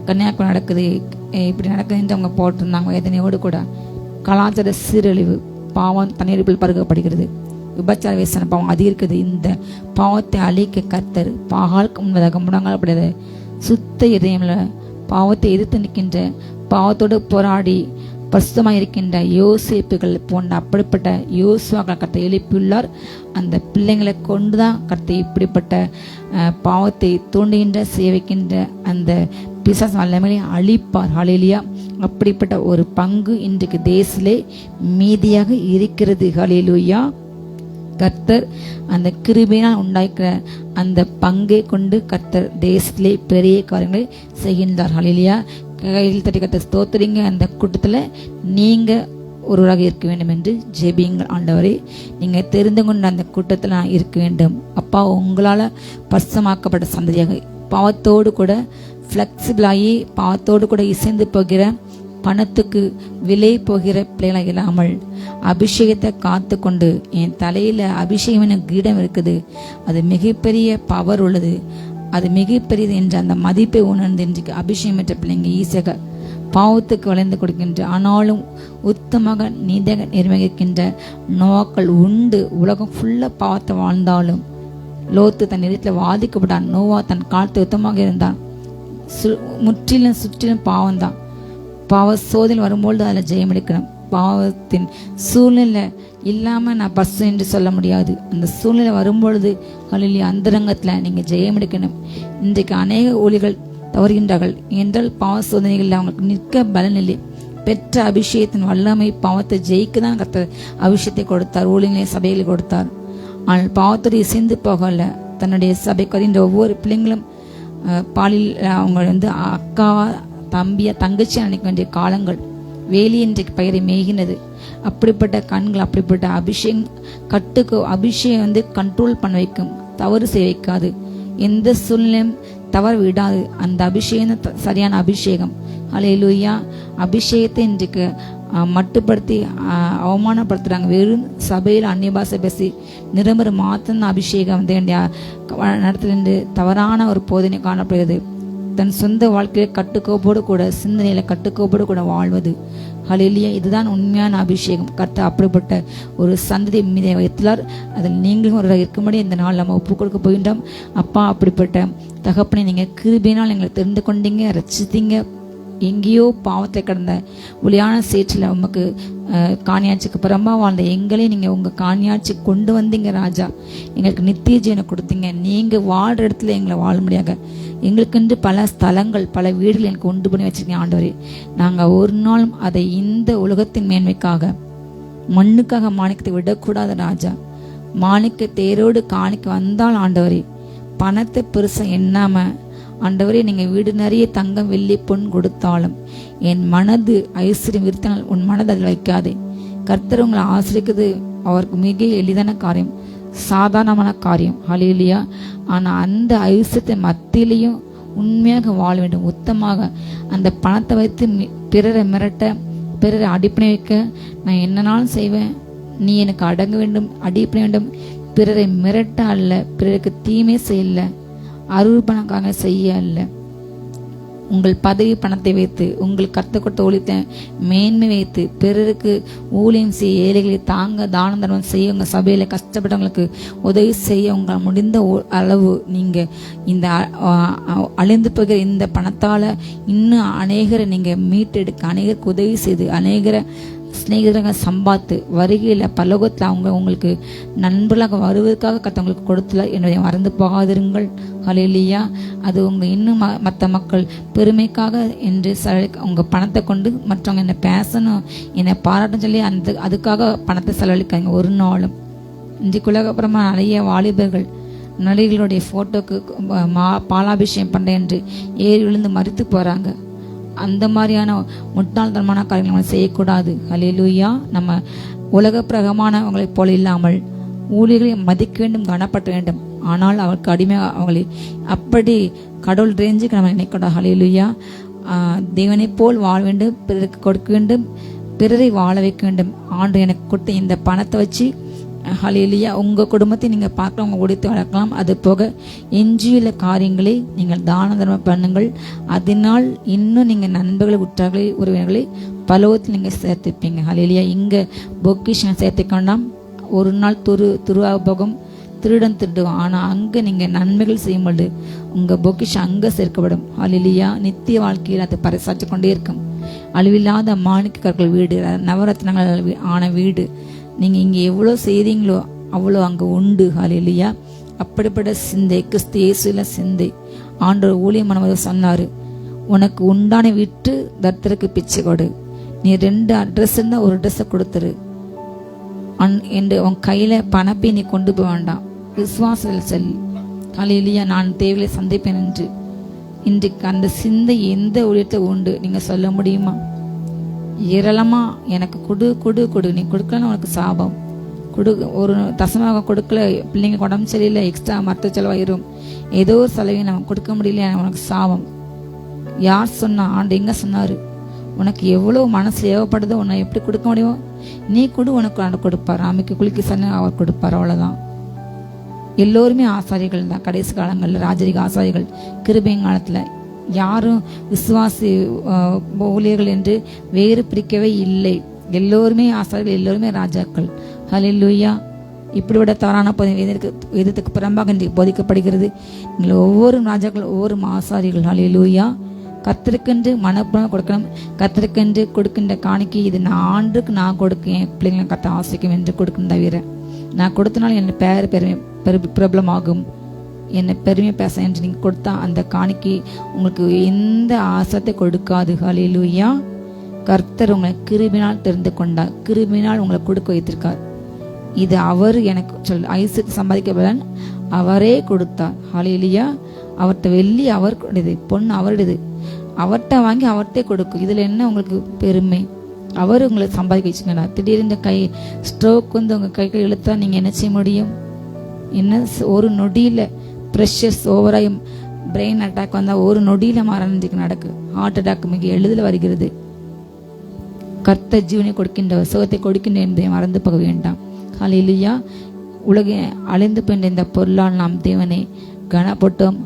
கன்னியாகுமரி நடக்குது. இப்படி நடக்குதுன்னு அவங்க போட்டிருந்தாங்க. வேதனையோடு கூட கலாச்சார சீரழிவு, பாவம் தண்ணீரில் பருகப்படுகிறது, விபச்சார வேசன பாவம் அதிகரிக்குது. இந்த பாவத்தை அழிக்க கர்த்தர் பாகாலுக்கு முன்பதாக முடங்கப்படாத சுத்த இதயம்ல பாவத்தை எதிர்த்து நிற்கின்ற, பாவத்தோடு போராடி பரிசுத்தமாக இருக்கின்ற யோசேப்புகள் போன்ற அப்படிப்பட்ட யோசுவாக்களை கர்த்தர் எழுப்பியுள்ளார். அந்த பிள்ளைங்களை கொண்டுதான் கர்த்தர் இப்படிப்பட்ட பாவத்தை தூண்டுகின்ற சேவிக்கின்ற அந்த பிசாசு வல்லமையை அழிப்பார். ஹல்லேலூயா. அப்படிப்பட்ட ஒரு பங்கு இன்றைக்கு தேசத்திலே மீதியாக இருக்கிறது. ஹல்லேலூயா. கர்த்தர் அந்த கிருபையினால் உண்டாக்குற அந்த பங்கை கொண்டு கர்த்தர் தேசத்திலே பெரிய காரியங்களை செய்கின்றார். ஹல்லேலூயா. கையில் தட்டி கர்த்தர் ஸ்தோத்திரிங்க. அந்த கூட்டத்தில் நீங்க ஒருவராக இருக்க வேண்டும் என்று ஜெபியுங்கள். ஆண்டவரே, நீங்க தெரிந்து கொண்ட அந்த கூட்டத்தில் நான் இருக்க வேண்டும். அப்பா, உங்களால் பரிசுத்தமாக்கப்பட்ட சந்ததியாக பாவத்தோடு கூட ஃப்ளெக்சிபிள் ஆகி பாவத்தோடு கூட இசைந்து போகிற, பணத்துக்கு விலை போகிற பிள்ளைகளாக இல்லாமல் அபிஷேகத்தை காத்து கொண்டு, என் தலையில அபிஷேகம் கீடம் இருக்குது, அது மிகப்பெரிய பவர் உள்ளது, அது மிகப்பெரியது என்ற அந்த மதிப்பை உணர்ந்து இன்றைக்கு அபிஷேகம் பெற்ற பிள்ளைங்க ஈஸியாக பாவத்துக்கு வளைந்து கொடுக்கின்ற, ஆனாலும் உத்தமாக நீதியாக நிர்வகிக்கின்ற நோக்கள் உண்டு. உலகம் ஃபுல்லாக பாவத்தை வாழ்ந்தாலும் லோத்து தன் இடத்துல வாதிக்கப்பட்டான். நோவா தன் காலத்து உத்தமாக இருந்தான். முற்றிலும் சுற்றிலும் பாவம்தான். பாவ சோதனை வரும்போது அதில் ஜெயம் எடுக்கணும். பாவத்தின் சூழ்நிலை இல்லாமல் நான் பஸ் என்று சொல்ல முடியாது. அந்த சூழ்நிலை வரும்பொழுது ஹல்லேலூயா அந்தரங்கத்தில் நீங்கள் ஜெயம் எடுக்கணும். இன்றைக்கு அநேக ஊழியர்கள் தவறுகின்றார்கள் என்றால் பாவ சோதனைகளில் அவங்களுக்கு நிற்க பலன் இல்லை. பெற்ற அபிஷேகத்தின் வல்லமை பாவத்தை ஜெயிக்க தான் கர்த்தர் அபிஷேகத்தை கொடுத்தார், ஊழியர்களை சபைகளை கொடுத்தார். ஆனால் பாவத்தோடு இசைந்து போகல. தன்னுடைய சபைக்கு வருகின்ற ஒவ்வொரு பிள்ளைங்களும் பாலில் அவங்க அக்காவா தம்பியா தங்கச்சி நினைக்க வேண்டிய காலங்கள் வேலி இன்றைக்கு பயிரை மேய்கினது. அப்படிப்பட்ட கண்கள், அப்படிப்பட்ட அபிஷேகம் அபிஷேகம் கண்ட்ரோல் பண்ண வைக்கும், தவறு செய்ய வைக்காது, எந்த சூழ்நிலையும் தவறு விடாது. அந்த அபிஷேகம் சரியான அபிஷேகம். ஹல்லேலூயா. அபிஷேகத்தை இன்றைக்கு மட்டுப்படுத்தி அவமானப்படுத்துறாங்க. வெறும் சபையில் அந்நிய பாஷை பேசி நிரம்பர மாத்திரம் அபிஷேகம் நடத்திலிருந்து தவறான ஒரு போதனை காணப்படுகிறது. தன் சொந்த வாழ்க்கையில கட்டுக்கோப்போடு கூட, சிந்தனையில கட்டுக்கோப்போடு கூட வாழ்வது. ஹல்லேலூயா. இதுதான் உண்மையான அபிஷேகம். கர்த்தர் அப்படிப்பட்ட ஒரு சந்ததி மீது வைத்தார். அதில் நீங்களும் ஒரு இருக்கும்படி இந்த நாள் நம்ம ஒப்பு கொடுக்க போகின்றோம். அப்பா, அப்படிப்பட்ட தகப்பனை நீங்க கிருபையினால் எங்களை தெரிந்து கொண்டீங்க, ரட்சித்தீங்க. எங்கேயோ பாவத்தை கடந்த ஒளியான சேற்றில் உமக்கு காணியாட்சிக்கு புறம்பா வாழ்ந்த எங்களே நீங்க உங்க காணியாட்சி கொண்டு வந்தீங்க ராஜா. எங்களுக்கு நித்திய ஜீவனை கொடுத்தீங்க. நீங்க வாழ்ற இடத்துல எங்களை வாழ முடியாத எங்களுக்கென்று பல ஸ்தலங்கள், பல வீடுகள் எனக்கு உண்டு பண்ணி வச்சிருக்கீங்க ஆண்டவரே. நாங்க ஒரு நாளும் அதை இந்த உலகத்தின் மேன்மைக்காக, மண்ணுக்காக மாணிக்கத்தை விடக்கூடாத ராஜா. மாணிக்க தேரோடு காணிக்க வந்தால் ஆண்டவரே, பணத்தை பெருசா எண்ணாம ஆண்டவரே, நீங்க வீடு நிறைய தங்கம் வெள்ளி பொன் கொடுத்தாலும் என் மனது ஐஸ்வர்யம் விருத்தினால் உன் மனது அதில் வைக்காதே. கர்த்தர் உங்களை ஆசிரிக்கிறது அவருக்கு மிக எளிதான காரியம், சாதாரணமான காரியம். ஹல்லேலூயா. ஆனா அந்த ஐஸ்வர்யத்தை மத்தியிலையும் உண்மையாக வாழ வேண்டும், உத்தமாக. அந்த பணத்தை வைத்து பிறரை மிரட்ட, பிறரை அடிப்பணை வைக்க நான் என்னனாலும் செய்வேன், நீ எனக்கு அடங்க வேண்டும், அடிப்பணை வேண்டும், பிறரை மிரட்ட அல்ல, பிறருக்கு தீமை செய்யல, அருள்பணக்காக செய்ய அல்ல. உங்கள் பதவி பணத்தை வைத்து, உங்கள் கர்த்தர் கொடுத்த ஊழியத்தை மேன்மை வைத்து பிறருக்கு ஊழியம் செய்ய, ஏழைகளை தாங்க, தான தர்மம் செய்ய, உங்கள் சபையில கஷ்டப்பட்டவங்களுக்கு உதவி செய்ய உங்கள் முடிந்த அளவு நீங்க இந்த அழிந்து போகிற இந்த பணத்தால இன்னும் அநேகரை நீங்க மீட்டெடுக்க, அநேகருக்கு உதவி செய்து, அநேகரை சிநேகிதர்கள் சம்பாத்து வருகையில் பரலோகத்தில் அவங்க உங்களுக்கு நண்பர்களாக வருவதற்காக கத்தவங்களுக்கு கொடுத்துல என்னுடைய மறந்து போகாதிருங்கள். ஹல்லேலூயா. அது உங்க இன்னும் மற்ற மக்கள் பெருமைக்காக என்று உங்க பணத்தை கொண்டு மற்றவங்க என்னை பேசணும், என்னை பாராட்டும் சொல்லி அதுக்காக பணத்தை செலவழிக்காங்க ஒரு நாளும். இன்றைக்குள்ள அப்புறமா நிறைய வாலிபர்கள் நடிகர்களுடைய போட்டோக்கு பாலாபிஷேகம் பண்றேன் என்று ஏறி விழுந்து மறித்து போறாங்க. அந்த மாதிரியான முட்டாள்தனமான காரியங்களை நம்ம செய்யக்கூடாது. ஹல்லேலூயா. நம்ம உலக பிரகமானவங்களை போல இல்லாமல் ஊழியர்களை மதிக்க வேண்டும், கனப்பட வேண்டும். ஆனால் அவருக்கு அடிமையாக அவங்களை அப்படி கடவுள் ரேஞ்சுக்கு நம்ம நினைக்கூடாது. ஹல்லேலூயா. தேவனை போல் வாழ வேண்டும், பிறருக்கு கொடுக்க வேண்டும், பிறரை வாழ வைக்க வேண்டும். ஆண்டு எனக்கு கொடுத்த இந்த பணத்தை வச்சு ஹல்லேலூயா உங்க குடும்பத்தை நீங்க பார்க்கலாம், உங்க உடைத்து வளர்க்கலாம். அது போக எஞ்சியுள்ள காரியங்களை நீங்கள் தான தர்மம் பண்ணுங்கள். அதனால் இன்னும் நீங்க நண்பர்களை, உற்றார்களை, உறவினர்களை பலவத்தில் நீங்க சேர்த்துப்பீங்க. ஹல்லேலூயா. இங்க பொக்கிஷன் சேர்த்துக்கொண்டாம். ஒரு நாள் துருவாபோகம் திருடன் திருடுவான். ஆனா அங்க நீங்க நன்மைகள் செய்யும்போது உங்க பொக்கிஷம் அங்க சேர்க்கப்படும். ஹல்லேலூயா. நித்திய வாழ்க்கையில் அது பறைசாற்றிக் கொண்டே இருக்கும். அழிவில்லாத மாணிக்கர்கள் வீடு, நவரத்னங்கள் ஆன வீடு. நீங்க இங்க எவ்வளவு செய்தீங்களோ அவ்வளோ அங்க உண்டு. ஹல்லேலூயா. அப்படிப்பட்ட சிந்தை, கிறிஸ்து இயேசுல சிந்தை. ஆண்டவர் ஊழியமானவர் சொன்னாரு, உனக்கு உண்டான விட்டு தர்த்தருக்கு பிச்சை கொடு. நீ 2 ட்ரெஸ் இருந்தா ஒரு ட்ரெஸ்ஸை கொடுத்துரு என்று உன் கையில பணப்பை நீ கொண்டு போக வேண்டாம். விசுவாசத்தில் செல். ஹல்லேலூயா. நான் தேவையை சந்திப்பேன் என்று இன்றைக்கு அந்த சிந்தை எந்த ஊழியத்தை உண்டு நீங்க சொல்ல முடியுமா? ஏராளமா எனக்கு கொடு கொடு கொடு, நீ கொடுக்கலன்னு உனக்கு சாபம். ஒரு தசமாக கொடுக்கல, பிள்ளைங்க உடம்பு சரியில்லை, எக்ஸ்ட்ரா மருத்துவ செலவாயிரும், ஏதோ ஒரு செலவையும் நம்ம கொடுக்க முடியல, உனக்கு சாபம். யார் சொன்னா? ஆண்டு எங்க சொன்னாரு? உனக்கு எவ்வளவு மனசு ஏவப்படுதோ உன்னை எப்படி கொடுக்க முடியும்? நீ கொடு, உனக்கு ஆண்டு கொடுப்பார். ராமிக்கு குளிக்க சொன்ன அவர் கொடுப்பார். அவ்வளவுதான். எல்லோருமே ஆசாரிகள் தான். கடைசி காலங்களில் ராஜரிக ஆசாரிகள், கிருபையின் காலத்துல யாரும் விசுவாசி ஊழியர்கள் என்று வேறு பிரிக்கவே இல்லை. எல்லோருமே ஆசாரிகள், எல்லோருமே ராஜாக்கள். ஹல்லேலூயா. இப்படிவிட தவறான வேதத்துக்கு புறம்பாக இன்றைக்கு போதிக்கப்படுகிறது. நீங்கள் ஒவ்வொரு ராஜாக்கள், ஒவ்வொரு ஆசாரிகள். ஹல்லேலூயா. கர்த்தருக்கென்று மனப்பூர்வமாக கொடுக்கணும். கர்த்தருக்கென்று கொடுக்கின்ற காணிக்கை இது நான் ஆண்டுக்கு நான் கொடுக்கேன், பிள்ளைங்களை கர்த்தர் ஆசைக்கும் என்று கொடுக்கணும். தவிர நான் கொடுத்தனால என் பிரபலமாகும், என்னை பெருமை பேச என்று நீங்கள் கொடுத்தா அந்த காணிக்கை உங்களுக்கு எந்த ஆசத்தை கொடுக்காது. ஹல்லேலூயா. கர்த்தர் உங்களை கிருபினால் தெரிந்து கொண்டார், கிருபினால் உங்களை கொடுக்க வைத்திருக்கார். இது அவர் எனக்கு ஐசுக்கு சம்பாதிக்கப்படன் அவரே கொடுத்தார். ஹல்லேலூயா. அவர்கிட்ட வெள்ளி அவருடையது, பொண்ணு அவருடையது, அவர்கிட்ட வாங்கி அவர்கிட்ட கொடுக்கும். இதுல என்ன உங்களுக்கு பெருமை? அவர் உங்களை சம்பாதிக்க வச்சுக்கணும். திடீர்னு கை ஸ்ட்ரோக் வந்து உங்க கைகளை இழுத்தா நீங்க என்ன செய்ய முடியும்? என்ன ஒரு நொடியில ப்ரெஷர்ஸ் ஓவராயும் பிரெயின் அட்டாக் வந்தா ஒரு நொடியில மரணத்துக்கு நடக்கு. ஹார்ட் அட்டாக் மிக எளிதில் வருகிறது. கர்த்தர் ஜீவனை கொடுக்கின்ற, சுகத்தை கொடுக்கின்ற என்பதை மறந்து போக வேண்டாம். ஹல்லேலூயா. உலக அழிந்து போன்ற இந்த பொருளால் நாம் தேவனை கனப்பட்டோம்,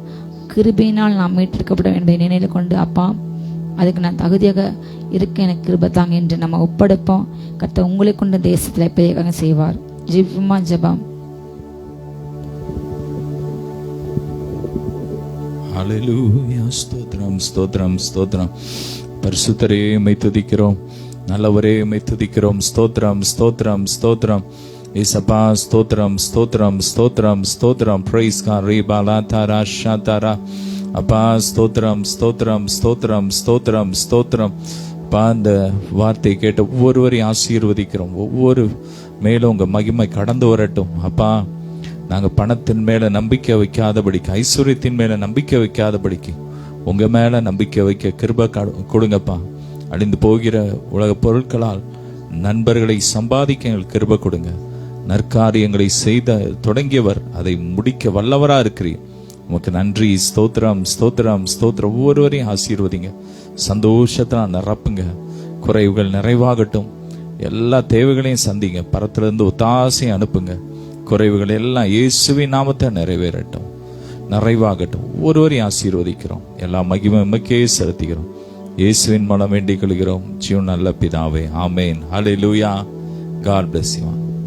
கிருபையினால் நாம் மீட்டெடுக்கப்படும் என்பதை நினைவில் கொண்டு, அப்பா அதுக்கு நான் தகுதியாக இருக்க எனக்கு கிருபை தாங்க என்று நம்ம ஒப்படைப்போம். கர்த்தர் உங்களை கொண்டு தேசத்தில் பெரிய செய்வார். ஜெபமா ஜெபம். ஹல்லேலூயா. ஸ்தோத்திரம் ஸ்தோத்திரம் ஸ்தோத்திரம். பரிசுத்தரே உம்மை துதிக்கிறோம், நல்லவரே உம்மை துதிக்கிறோம். ஸ்தோத்திரம் ஸ்தோத்திரம் ஸ்தோத்திரம். ஏசப்பா ஸ்தோத்திரம் ஸ்தோத்திரம் ஸ்தோத்திரம் ஸ்தோத்திரம். பிரைஸ் காட் ரீபாலா தாரா ஷாதாரா. அப்பா ஸ்தோத்திரம் ஸ்தோத்திரம் ஸ்தோத்திரம் ஸ்தோத்திரம் ஸ்தோத்திரம். அப்பா இந்த வார்த்தை கேட்ட ஒவ்வொருவரையும் ஆசீர்வதிக்கிறோம். ஒவ்வொரு மேலும் உங்க மகிமை கடந்து வரட்டும். அப்பா நாங்க பணத்தின் மேல நம்பிக்கை வைக்காதபடிக்கு, ஐஸ்வர்யத்தின் மேல நம்பிக்கை வைக்காதபடிக்கு உங்க மேல நம்பிக்கை வைக்க கிருபை கொடுங்கப்பா. அழிந்து போகிற உலக பொருட்களால் நண்பர்களை சம்பாதிக்க எங்களுக்கு கிருபை கொடுங்க. நற்காரியங்களை செய்த தொடங்கியவர் அதை முடிக்க வல்லவரா இருக்கிறீர். உமக்கு நன்றி. ஸ்தோத்திரம் ஸ்தோத்திரம் ஸ்தோத்திரம். ஒவ்வொருவரையும் ஆசீர்வதிங்க, சந்தோஷத்தை நிரப்புங்க, குறைவுகள் நிறைவாகட்டும், எல்லா தேவைகளையும் சந்திங்க, பரத்திலிருந்து ஒத்தாசையும் அனுப்புங்க. குறைவுகள் எல்லாம் இயேசுவின் நாமத்தை நிறைவேறட்டும், நிறைவாகட்டும். ஒவ்வொருவரையும் ஆசீர்வதிக்கிறோம். எல்லா மகிமை உமக்கே செலுத்துகிறோம். இயேசுவின் மூலம் வேண்டிக் கொள்கிறோம் ஜீவன் நல்ல பிதாவே. ஆமேன். ஹல்லேலூயா. God bless you.